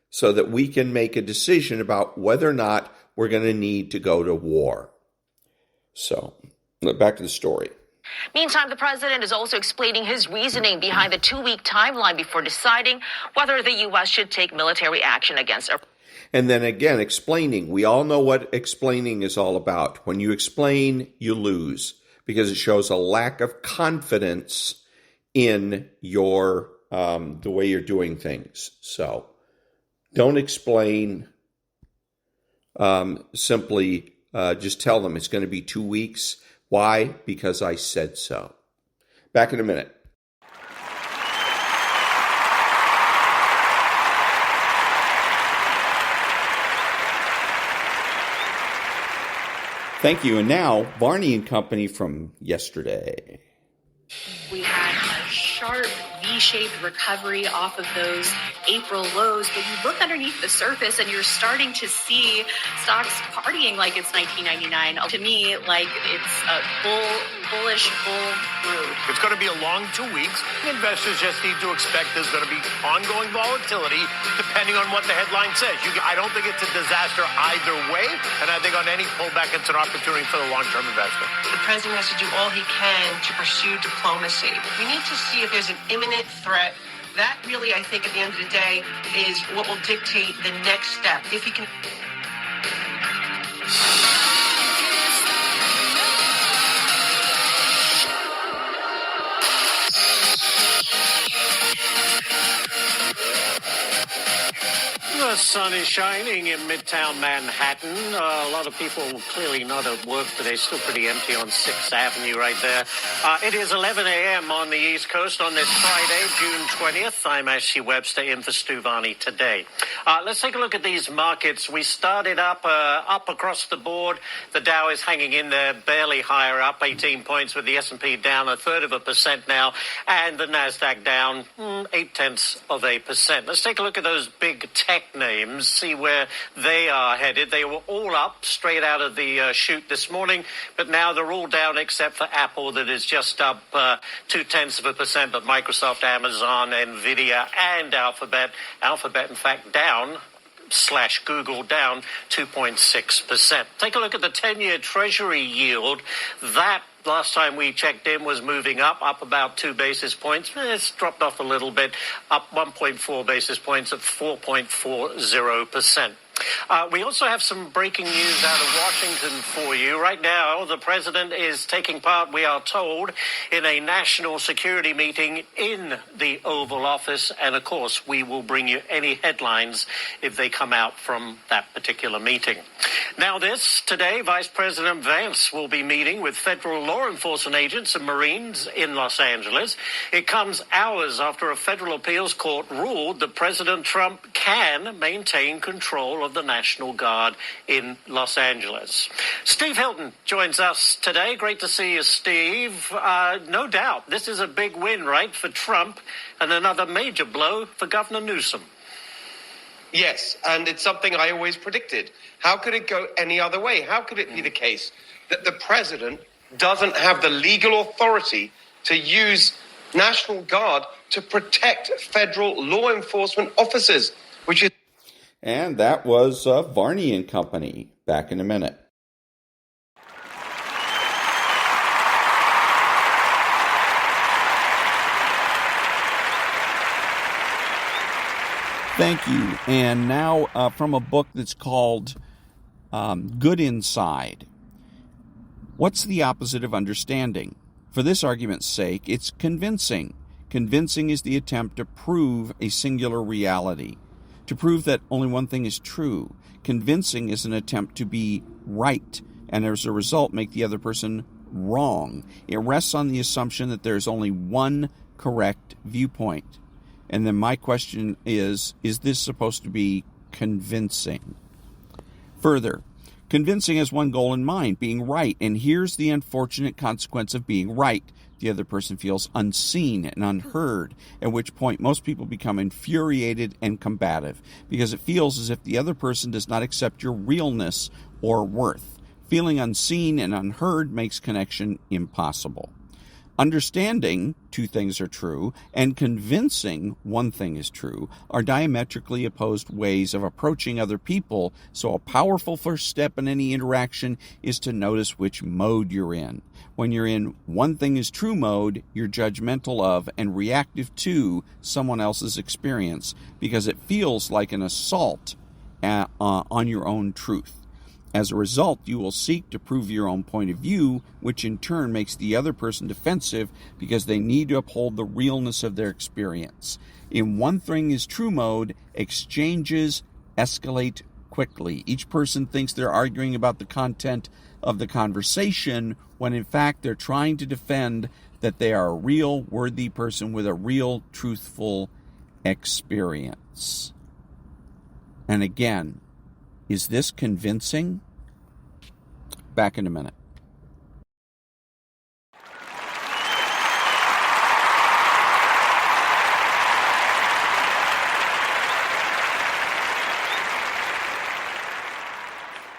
so that we can make a decision about whether or not we're going to need to go to war. So, back to the story. Meantime, the president is also explaining his reasoning behind the 2-week timeline before deciding whether the U.S. should take military action against Iran. And then again, explaining. We all know what explaining is all about. When you explain, you lose, because it shows a lack of confidence in your the way you're doing things. So don't explain. Simply just tell them it's going to be 2 weeks. Why? Because I said so. Back in a minute. Thank you. And now, Varney and Company from yesterday. We had a sharp V-shaped recovery off of those April lows, but you look underneath the surface and you're starting to see stocks partying like it's 1999. To me, like it's a bullish bull road. It's going to be a long 2 weeks. Investors just need to expect there's going to be ongoing volatility depending on what the headline says. I don't think it's a disaster either way, and I think on any pullback, it's an opportunity for the long-term investor. The president has to do all he can to pursue diplomacy. We need to see if there's an imminent threat. That really, I think, at the end of the day, is what will dictate the next step. If he can... The sun is shining in Midtown Manhattan. A lot of people clearly not at work today. Still pretty empty on 6th Avenue right there. It is 11 a.m. on the East Coast on this Friday, June 20th. I'm Ashley Webster in for Stu Varney today. Let's take a look at these markets. We started up across the board. The Dow is hanging in there, barely higher, up 18 points, with the S&P down 1/3% now, and the Nasdaq down 0.8%. Let's take a look at those big tech names, see where they are headed. They were all up straight out of the chute this morning, but now they're all down except for Apple, that is just up 0.2%, but Microsoft, Amazon, Nvidia, and Alphabet, in fact, down / Google down 2.6%. Take a look at the 10-year Treasury yield. That, last time we checked in, was moving up about 2 basis points. It's dropped off a little bit, up 1.4 basis points at 4.40%. We also have some breaking news out of Washington for you. Right now, the president is taking part, we are told, in a national security meeting in the Oval Office. And, of course, we will bring you any headlines if they come out from that particular meeting. Now today, Vice President Vance will be meeting with federal law enforcement agents and Marines in Los Angeles. It comes hours after a federal appeals court ruled that President Trump can maintain control of the National Guard in Los Angeles. Steve Hilton joins us today. Great to see you, Steve. No doubt, this is a big win, right, for Trump, and another major blow for Governor Newsom. Yes, and it's something I always predicted. How could it go any other way? How could it be the case that the president doesn't have the legal authority to use National Guard to protect federal law enforcement officers, which is... And that was Varney and Company. Back in a minute. Thank you. And now from a book that's called Good Inside. What's the opposite of understanding? For this argument's sake, it's convincing. Convincing is the attempt to prove a singular reality, to prove that only one thing is true. Convincing is an attempt to be right, and as a result make the other person wrong. It rests on the assumption that there's only one correct viewpoint. And then my question is this supposed to be convincing? Further, convincing has one goal in mind, being right. And here's the unfortunate consequence of being right. The other person feels unseen and unheard, at which point most people become infuriated and combative, because it feels as if the other person does not accept your realness or worth. Feeling unseen and unheard makes connection impossible. Understanding two things are true and convincing one thing is true are diametrically opposed ways of approaching other people, so a powerful first step in any interaction is to notice which mode you're in. When you're in one thing is true mode, you're judgmental of and reactive to someone else's experience because it feels like an assault on your own truth. As a result, you will seek to prove your own point of view, which in turn makes the other person defensive because they need to uphold the realness of their experience. In one thing is true mode, exchanges escalate quickly. Each person thinks they're arguing about the content of the conversation when in fact they're trying to defend that they are a real, worthy person with a real, truthful experience. And again, is this convincing? Back in a minute.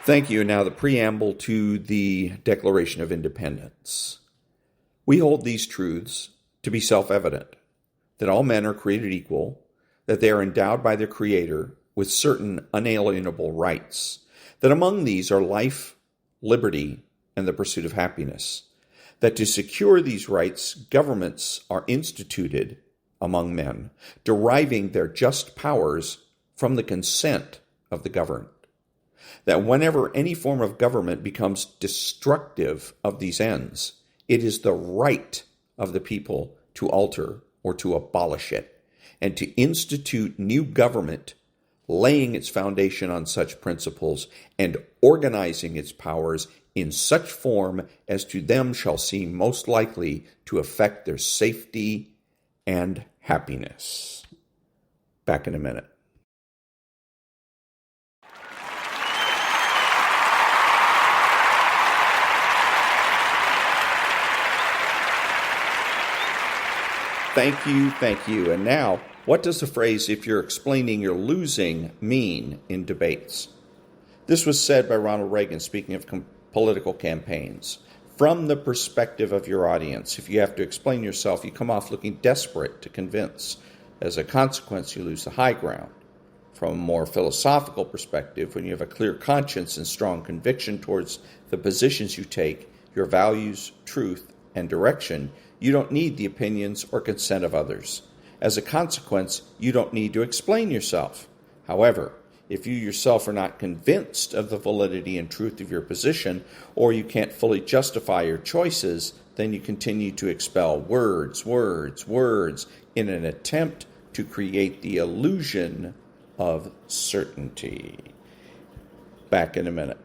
Thank you. Now the preamble to the Declaration of Independence. We hold these truths to be self-evident, that all men are created equal, that they are endowed by their Creator with certain unalienable rights, that among these are life, liberty, and the pursuit of happiness, that to secure these rights, governments are instituted among men, deriving their just powers from the consent of the governed, that whenever any form of government becomes destructive of these ends, it is the right of the people to alter or to abolish it, and to institute new government, laying its foundation on such principles and organizing its powers in such form as to them shall seem most likely to affect their safety and happiness. Back in a minute. Thank you. And now, what does the phrase, if you're explaining you're losing, mean in debates? This was said by Ronald Reagan, speaking of political campaigns. From the perspective of your audience, if you have to explain yourself, you come off looking desperate to convince. As a consequence, you lose the high ground. From a more philosophical perspective, when you have a clear conscience and strong conviction towards the positions you take, your values, truth, and direction, you don't need the opinions or consent of others. As a consequence, you don't need to explain yourself. However, if you yourself are not convinced of the validity and truth of your position, or you can't fully justify your choices, then you continue to expel words in an attempt to create the illusion of certainty. Back in a minute.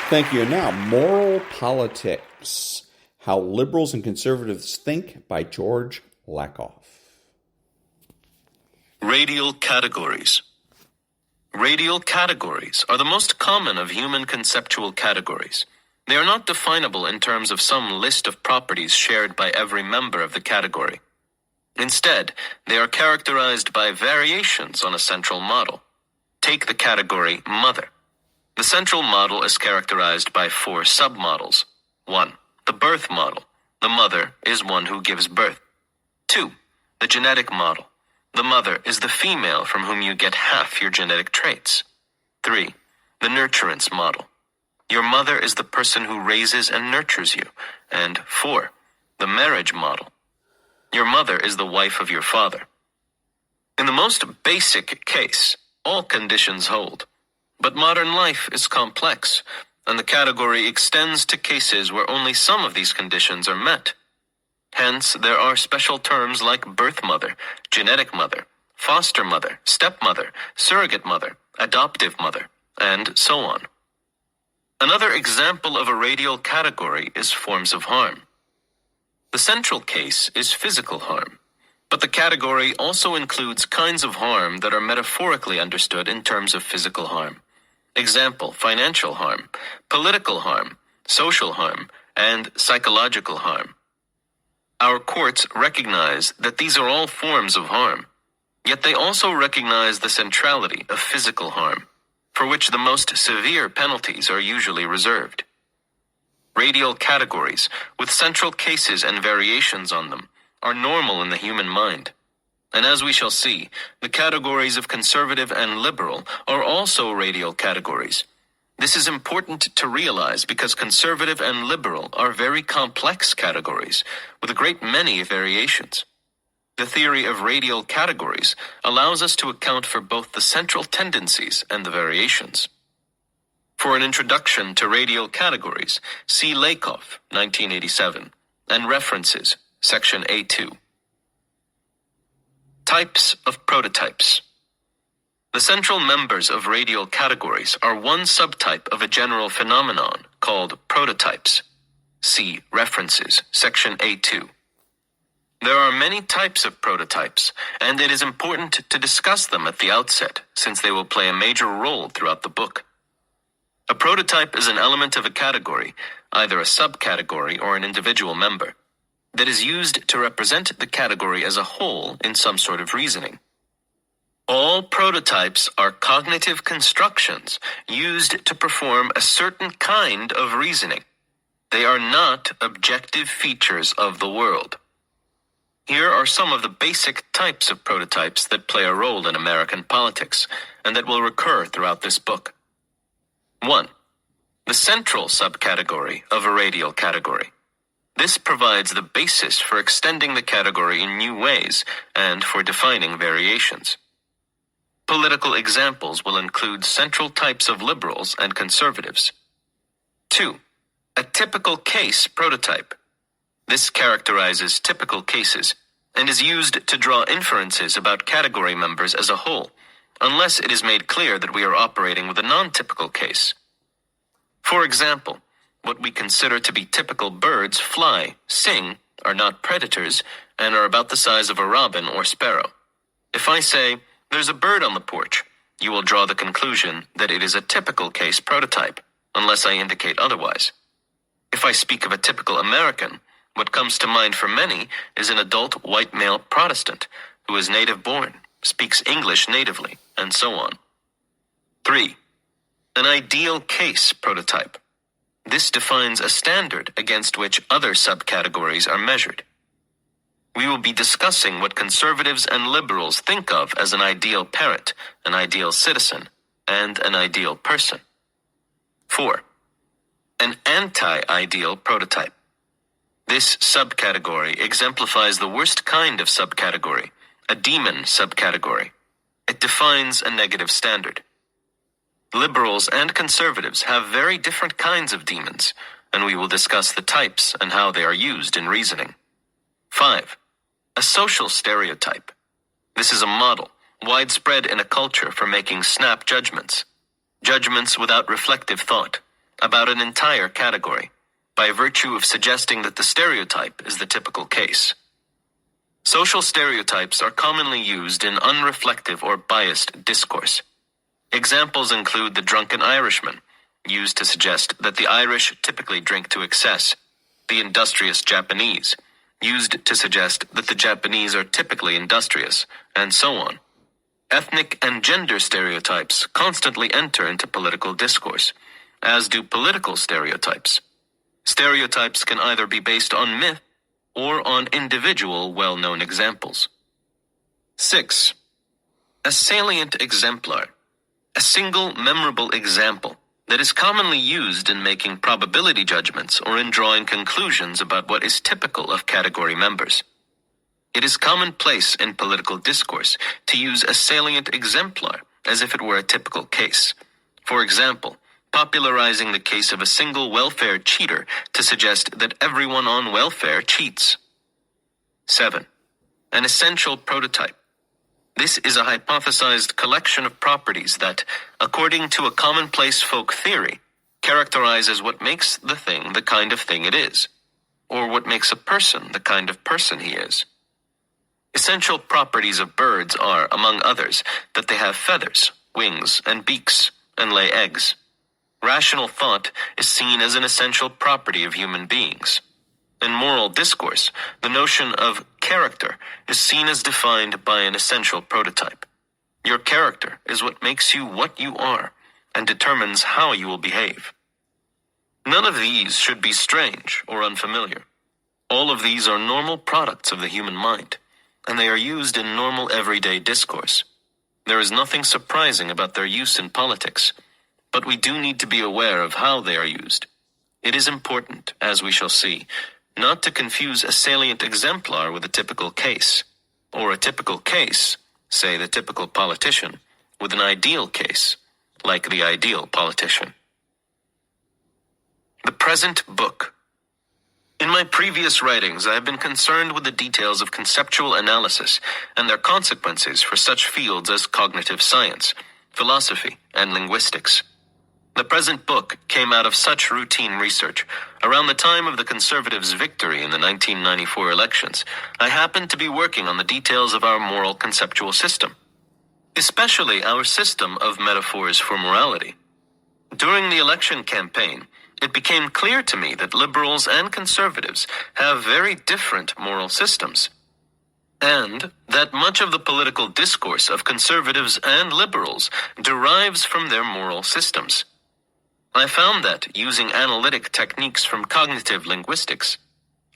Thank you. Now, Moral Politics, How Liberals and Conservatives Think, by George Lakoff. Radial categories. Radial categories are the most common of human conceptual categories. They are not definable in terms of some list of properties shared by every member of the category. Instead, they are characterized by variations on a central model. Take the category mother. The central model is characterized by 4 submodels. 1. The birth model. The mother is one who gives birth. 2. The genetic model. The mother is the female from whom you get half your genetic traits. 3. The nurturance model. Your mother is the person who raises and nurtures you. And 4. The marriage model. Your mother is the wife of your father. In the most basic case, all conditions hold. But modern life is complex, and the category extends to cases where only some of these conditions are met. Hence, there are special terms like birth mother, genetic mother, foster mother, stepmother, surrogate mother, adoptive mother, and so on. Another example of a radial category is forms of harm. The central case is physical harm, but the category also includes kinds of harm that are metaphorically understood in terms of physical harm. Example, financial harm, political harm, social harm, and psychological harm. Our courts recognize that these are all forms of harm, yet they also recognize the centrality of physical harm, for which the most severe penalties are usually reserved. Radial categories, with central cases and variations on them, are normal in the human mind. And as we shall see, the categories of conservative and liberal are also radial categories. This is important to realize because conservative and liberal are very complex categories with a great many variations. The theory of radial categories allows us to account for both the central tendencies and the variations. For an introduction to radial categories, see Lakoff, 1987, and references, section A2. Types of prototypes. The central members of radial categories are one subtype of a general phenomenon called prototypes. See references, section A2. There are many types of prototypes, and it is important to discuss them at the outset, since they will play a major role throughout the book. A prototype is an element of a category, either a subcategory or an individual member, that is used to represent the category as a whole in some sort of reasoning. All prototypes are cognitive constructions used to perform a certain kind of reasoning. They are not objective features of the world. Here are some of the basic types of prototypes that play a role in American politics, and that will recur throughout this book. 1. The central subcategory of a radial category. This provides the basis for extending the category in new ways and for defining variations. Political examples will include central types of liberals and conservatives. 2. A typical case prototype. This characterizes typical cases and is used to draw inferences about category members as a whole, unless it is made clear that we are operating with a non-typical case. For example, what we consider to be typical birds fly, sing, are not predators, and are about the size of a robin or sparrow. If I say, "There's a bird on the porch," you will draw the conclusion that it is a typical case prototype, unless I indicate otherwise. If I speak of a typical American, what comes to mind for many is an adult white male Protestant who is native-born, speaks English natively, and so on. 3. An ideal case prototype. This defines a standard against which other subcategories are measured. We will be discussing what conservatives and liberals think of as an ideal parent, an ideal citizen, and an ideal person. 4. An anti-ideal prototype. This subcategory exemplifies the worst kind of subcategory, a demon subcategory. It defines a negative standard. Liberals and conservatives have very different kinds of demons, and we will discuss the types and how they are used in reasoning. 5. A social stereotype. This is a model, widespread in a culture for making snap judgments. Judgments without reflective thought, about an entire category, by virtue of suggesting that the stereotype is the typical case. Social stereotypes are commonly used in unreflective or biased discourse. Examples include the drunken Irishman, used to suggest that the Irish typically drink to excess, the industrious Japanese, used to suggest that the Japanese are typically industrious, and so on. Ethnic and gender stereotypes constantly enter into political discourse, as do political stereotypes. Stereotypes can either be based on myth or on individual well-known examples. 6. A salient exemplar. A single memorable example that is commonly used in making probability judgments or in drawing conclusions about what is typical of category members. It is commonplace in political discourse to use a salient exemplar as if it were a typical case. For example, popularizing the case of a single welfare cheater to suggest that everyone on welfare cheats. 7. An essential prototype. This is a hypothesized collection of properties that, according to a commonplace folk theory, characterizes what makes the thing the kind of thing it is, or what makes a person the kind of person he is. Essential properties of birds are, among others, that they have feathers, wings, and beaks, and lay eggs. Rational thought is seen as an essential property of human beings. In moral discourse, the notion of character is seen as defined by an essential prototype. Your character is what makes you what you are and determines how you will behave. None of these should be strange or unfamiliar. All of these are normal products of the human mind, and they are used in normal everyday discourse. There is nothing surprising about their use in politics, but we do need to be aware of how they are used. It is important, as we shall see, not to confuse a salient exemplar with a typical case, or a typical case, say the typical politician, with an ideal case, like the ideal politician. The present book. In my previous writings, I have been concerned with the details of conceptual analysis and their consequences for such fields as cognitive science, philosophy, and linguistics. The present book came out of such routine research. Around the time of the Conservatives' victory in the 1994 elections, I happened to be working on the details of our moral conceptual system, especially our system of metaphors for morality. During the election campaign, it became clear to me that liberals and conservatives have very different moral systems, and that much of the political discourse of conservatives and liberals derives from their moral systems. I found that, using analytic techniques from cognitive linguistics,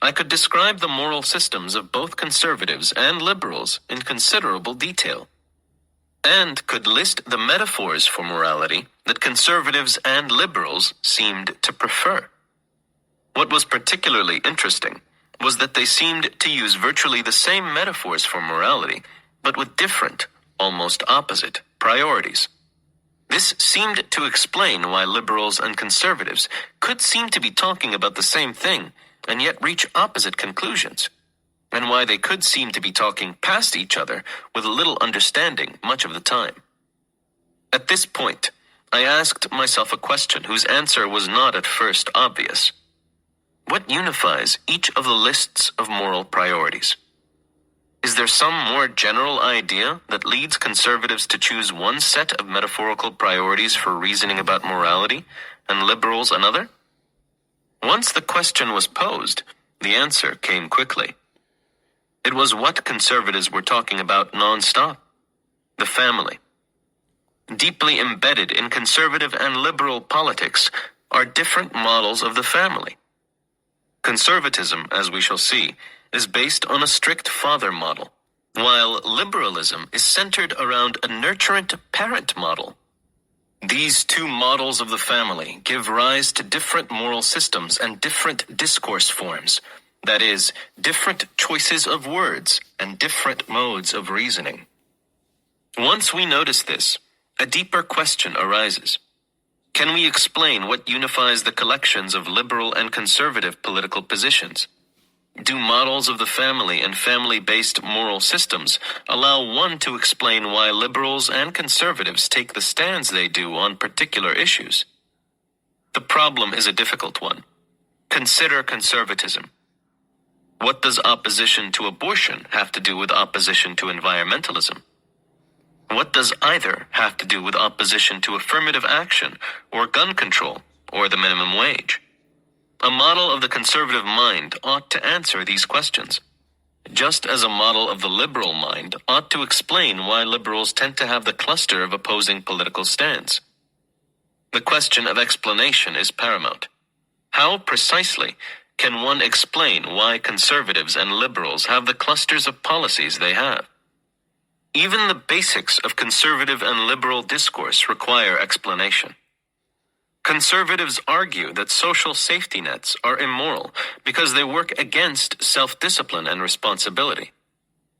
I could describe the moral systems of both conservatives and liberals in considerable detail, and could list the metaphors for morality that conservatives and liberals seemed to prefer. What was particularly interesting was that they seemed to use virtually the same metaphors for morality, but with different, almost opposite, priorities. This seemed to explain why liberals and conservatives could seem to be talking about the same thing and yet reach opposite conclusions, and why they could seem to be talking past each other with little understanding much of the time. At this point, I asked myself a question whose answer was not at first obvious. What unifies each of the lists of moral priorities? Is there some more general idea that leads conservatives to choose one set of metaphorical priorities for reasoning about morality, and liberals another? Once the question was posed, the answer came quickly. It was what conservatives were talking about nonstop: the family. Deeply embedded in conservative and liberal politics are different models of the family. Conservatism, as we shall see, is based on a strict father model, while liberalism is centered around a nurturant parent model. These two models of the family give rise to different moral systems and different discourse forms, that is, different choices of words and different modes of reasoning. Once we notice this, a deeper question arises. Can we explain what unifies the collections of liberal and conservative political positions? Do models of the family and family-based moral systems allow one to explain why liberals and conservatives take the stands they do on particular issues? The problem is a difficult one. Consider conservatism. What does opposition to abortion have to do with opposition to environmentalism? What does either have to do with opposition to affirmative action, or gun control, or the minimum wage? A model of the conservative mind ought to answer these questions, just as a model of the liberal mind ought to explain why liberals tend to have the cluster of opposing political stands. The question of explanation is paramount. How precisely can one explain why conservatives and liberals have the clusters of policies they have? Even the basics of conservative and liberal discourse require explanation. Conservatives argue that social safety nets are immoral because they work against self-discipline and responsibility.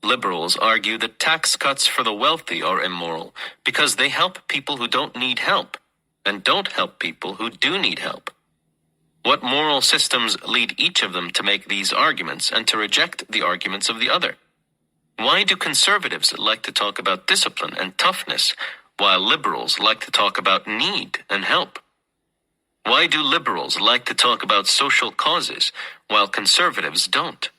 Liberals argue that tax cuts for the wealthy are immoral because they help people who don't need help and don't help people who do need help. What moral systems lead each of them to make these arguments and to reject the arguments of the other? Why do conservatives like to talk about discipline and toughness, while liberals like to talk about need and help? Why do liberals like to talk about social causes, while conservatives don't?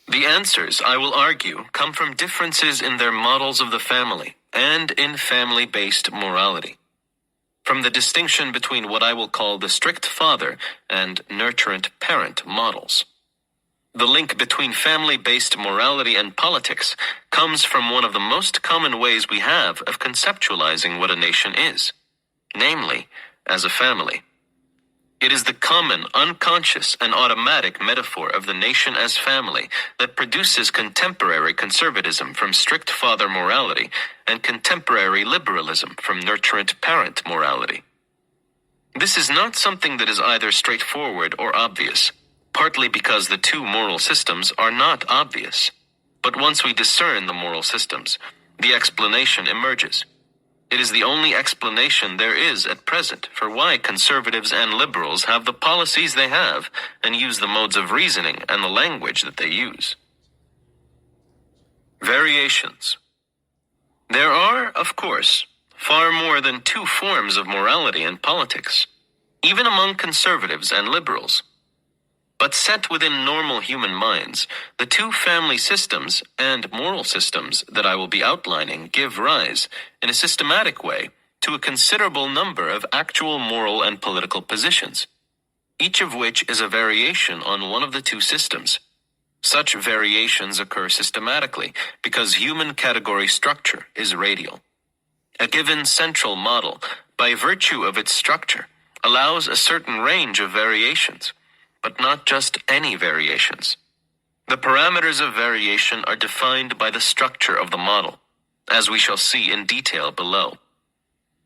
The answers, I will argue, come from differences in their models of the family and in family-based morality. From the distinction between what I will call the strict father and nurturant parent models. The link between family-based morality and politics comes from one of the most common ways we have of conceptualizing what a nation is, namely, as a family. It is the common, unconscious, and automatic metaphor of the nation as family that produces contemporary conservatism from strict father morality and contemporary liberalism from nurturant parent morality. This is not something that is either straightforward or obvious, partly because the two moral systems are not obvious. But once we discern the moral systems, the explanation emerges. It is the only explanation there is at present for why conservatives and liberals have the policies they have and use the modes of reasoning and the language that they use. Variations. There are, of course, far more than two forms of morality in politics, even among conservatives and liberals. But set within normal human minds, the two family systems and moral systems that I will be outlining give rise, in a systematic way, to a considerable number of actual moral and political positions, each of which is a variation on one of the two systems. Such variations occur systematically because human category structure is radial. A given central model, by virtue of its structure, allows a certain range of variations, but not just any variations. The parameters of variation are defined by the structure of the model, as we shall see in detail below.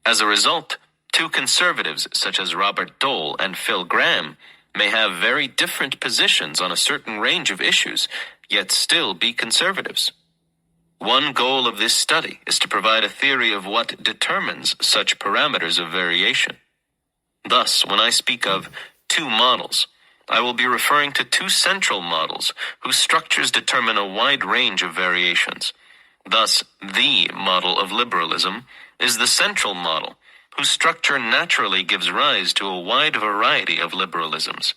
As a result, two conservatives such as Robert Dole and Phil Gramm may have very different positions on a certain range of issues, yet still be conservatives. One goal of this study is to provide a theory of what determines such parameters of variation. Thus, when I speak of two models, I will be referring to two central models whose structures determine a wide range of variations. Thus, the model of liberalism is the central model, whose structure naturally gives rise to a wide variety of liberalisms.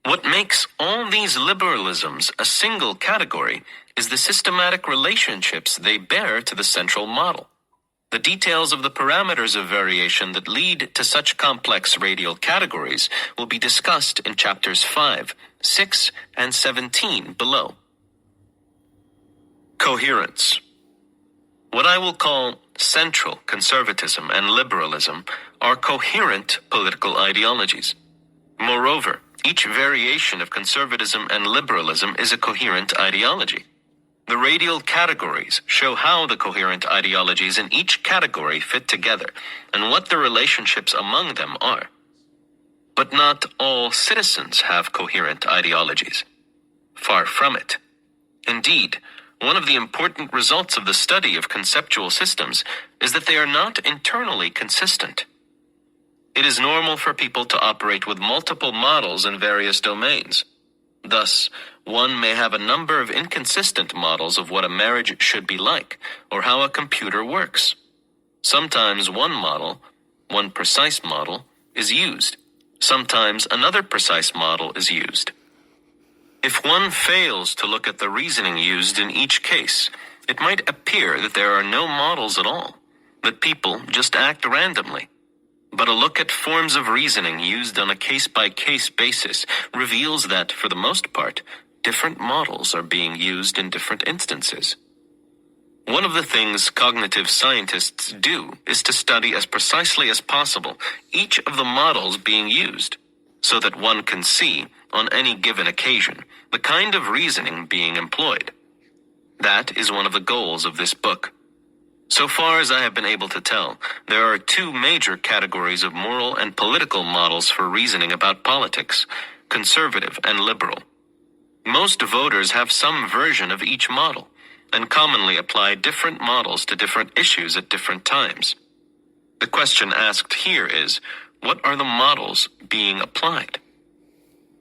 What makes all these liberalisms a single category is the systematic relationships they bear to the central model. The details of the parameters of variation that lead to such complex radial categories will be discussed in chapters 5, 6, and 17 below. Coherence. What I will call central conservatism and liberalism are coherent political ideologies. Moreover, each variation of conservatism and liberalism is a coherent ideology. The radial categories show how the coherent ideologies in each category fit together and what the relationships among them are. But not all citizens have coherent ideologies. Far from it. Indeed, one of the important results of the study of conceptual systems is that they are not internally consistent. It is normal for people to operate with multiple models in various domains. Thus, one may have a number of inconsistent models of what a marriage should be like, or how a computer works. Sometimes one model, one precise model, is used. Sometimes another precise model is used. If one fails to look at the reasoning used in each case, it might appear that there are no models at all, that people just act randomly. But a look at forms of reasoning used on a case-by-case basis reveals that, for the most part, different models are being used in different instances. One of the things cognitive scientists do is to study as precisely as possible each of the models being used, so that one can see, on any given occasion, the kind of reasoning being employed. That is one of the goals of this book. So far as I have been able to tell, there are two major categories of moral and political models for reasoning about politics, conservative and liberal. Most voters have some version of each model, and commonly apply different models to different issues at different times. The question asked here is, what are the models being applied?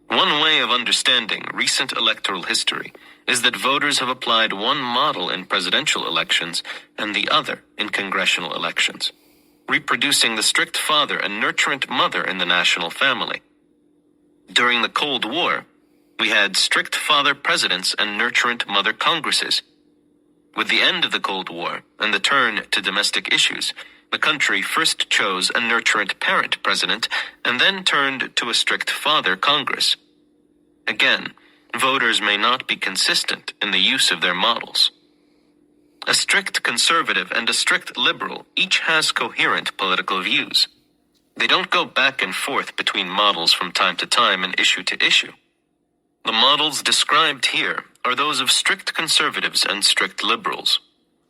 One way of understanding recent electoral history is that voters have applied one model in presidential elections and the other in congressional elections, reproducing the strict father and nurturant mother in the national family. During the Cold War, we had strict father presidents and nurturant mother congresses. With the end of the Cold War and the turn to domestic issues, the country first chose a nurturant parent president and then turned to a strict father Congress. Again, voters may not be consistent in the use of their models. A strict conservative and a strict liberal each has coherent political views. They don't go back and forth between models from time to time and issue to issue. The models described here are those of strict conservatives and strict liberals.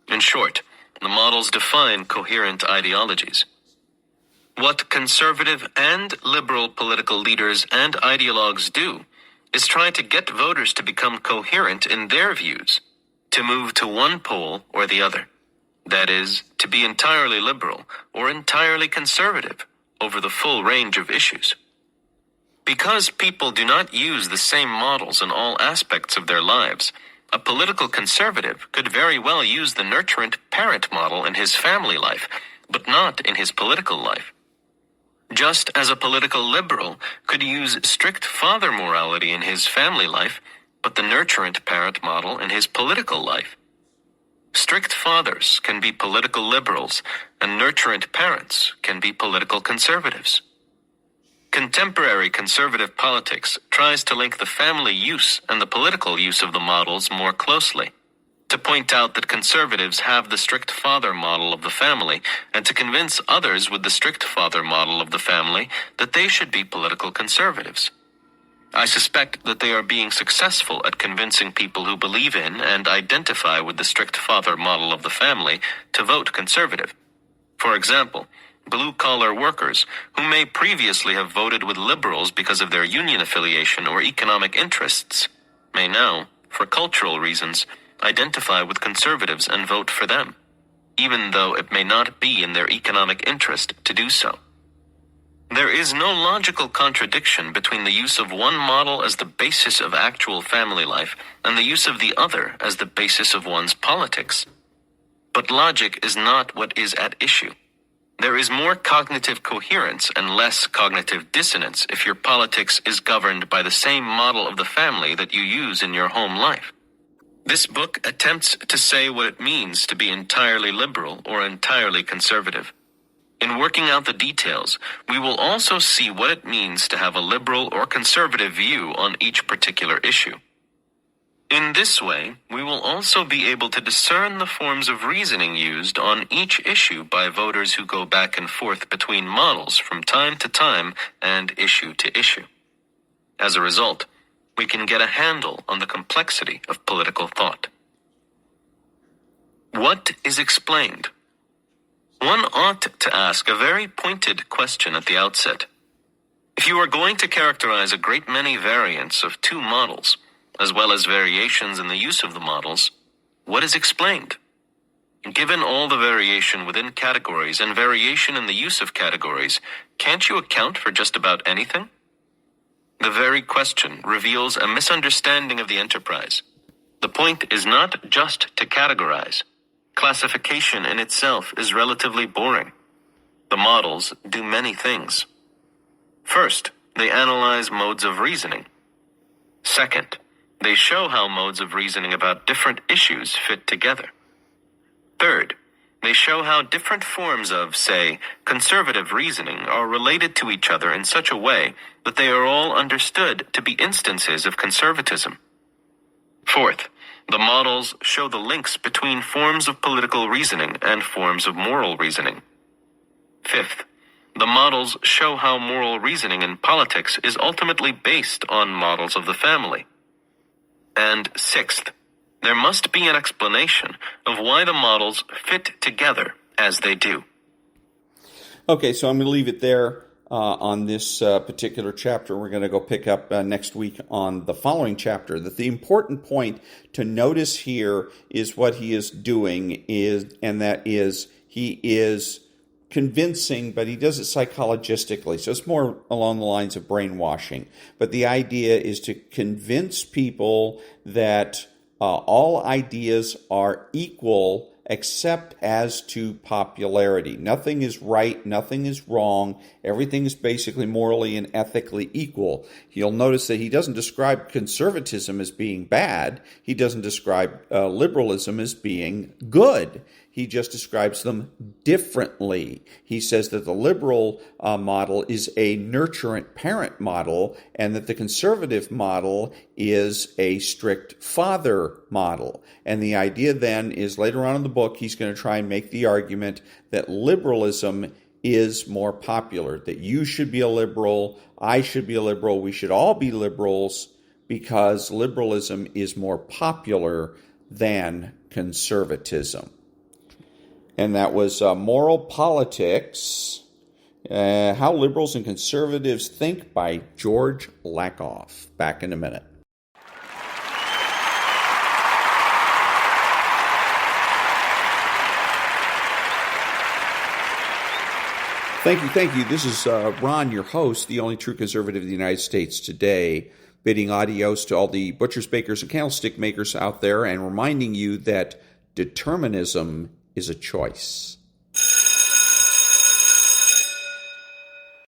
In short, the models define coherent ideologies. What conservative and liberal political leaders and ideologues do is try to get voters to become coherent in their views, to move to one pole or the other. That is, to be entirely liberal or entirely conservative over the full range of issues. Because people do not use the same models in all aspects of their lives, a political conservative could very well use the nurturant parent model in his family life but not in his political life. Just as a political liberal could use strict father morality in his family life, but the nurturant parent model in his political life. Strict fathers can be political liberals, and nurturant parents can be political conservatives. Contemporary conservative politics tries to link the family use and the political use of the models more closely, to point out that conservatives have the strict father model of the family, and to convince others with the strict father model of the family that they should be political conservatives. I suspect that they are being successful at convincing people who believe in and identify with the strict father model of the family to vote conservative. For example, blue-collar workers who may previously have voted with liberals because of their union affiliation or economic interests may now, for cultural reasons, identify with conservatives and vote for them, even though it may not be in their economic interest to do so. There is no logical contradiction between the use of one model as the basis of actual family life and the use of the other as the basis of one's politics. But logic is not what is at issue. There is more cognitive coherence and less cognitive dissonance if your politics is governed by the same model of the family that you use in your home life. This book attempts to say what it means to be entirely liberal or entirely conservative. In working out the details, we will also see what it means to have a liberal or conservative view on each particular issue. In this way, we will also be able to discern the forms of reasoning used on each issue by voters who go back and forth between models from time to time and issue to issue. As a result, we can get a handle on the complexity of political thought. What is explained? One ought to ask a very pointed question at the outset. If you are going to characterize a great many variants of two models, as well as variations in the use of the models, what is explained? Given all the variation within categories and variation in the use of categories, can't you account for just about anything? The very question reveals a misunderstanding of the enterprise. The point is not just to categorize. Classification in itself is relatively boring. The models do many things. First, they analyze modes of reasoning. Second, they show how modes of reasoning about different issues fit together. Third, they show how different forms of, say, conservative reasoning are related to each other in such a way that they are all understood to be instances of conservatism. Fourth, the models show the links between forms of political reasoning and forms of moral reasoning. Fifth, the models show how moral reasoning in politics is ultimately based on models of the family. And sixth, there must be an explanation of why the models fit together as they do. Okay, so I'm going to leave it there on this particular chapter. We're going to go pick up next week on the following chapter. That the important point to notice here is what he is doing he is convincing, but he does it psychologistically. So it's more along the lines of brainwashing. But the idea is to convince people that all ideas are equal except as to popularity. Nothing is right, nothing is wrong. Everything is basically morally and ethically equal. You'll notice that he doesn't describe conservatism as being bad. He doesn't describe liberalism as being good. He just describes them differently. He says that the liberal model is a nurturant parent model and that the conservative model is a strict father model. And the idea then is later on in the book, he's going to try and make the argument that liberalism is more popular, that you should be a liberal, I should be a liberal, we should all be liberals because liberalism is more popular than conservatism. And that was Moral Politics, How Liberals and Conservatives Think by George Lakoff. Back in a minute. Thank you. This is Ron, your host, the only true conservative of the United States today, bidding adios to all the butchers, bakers, and candlestick makers out there and reminding you that determinism is a choice.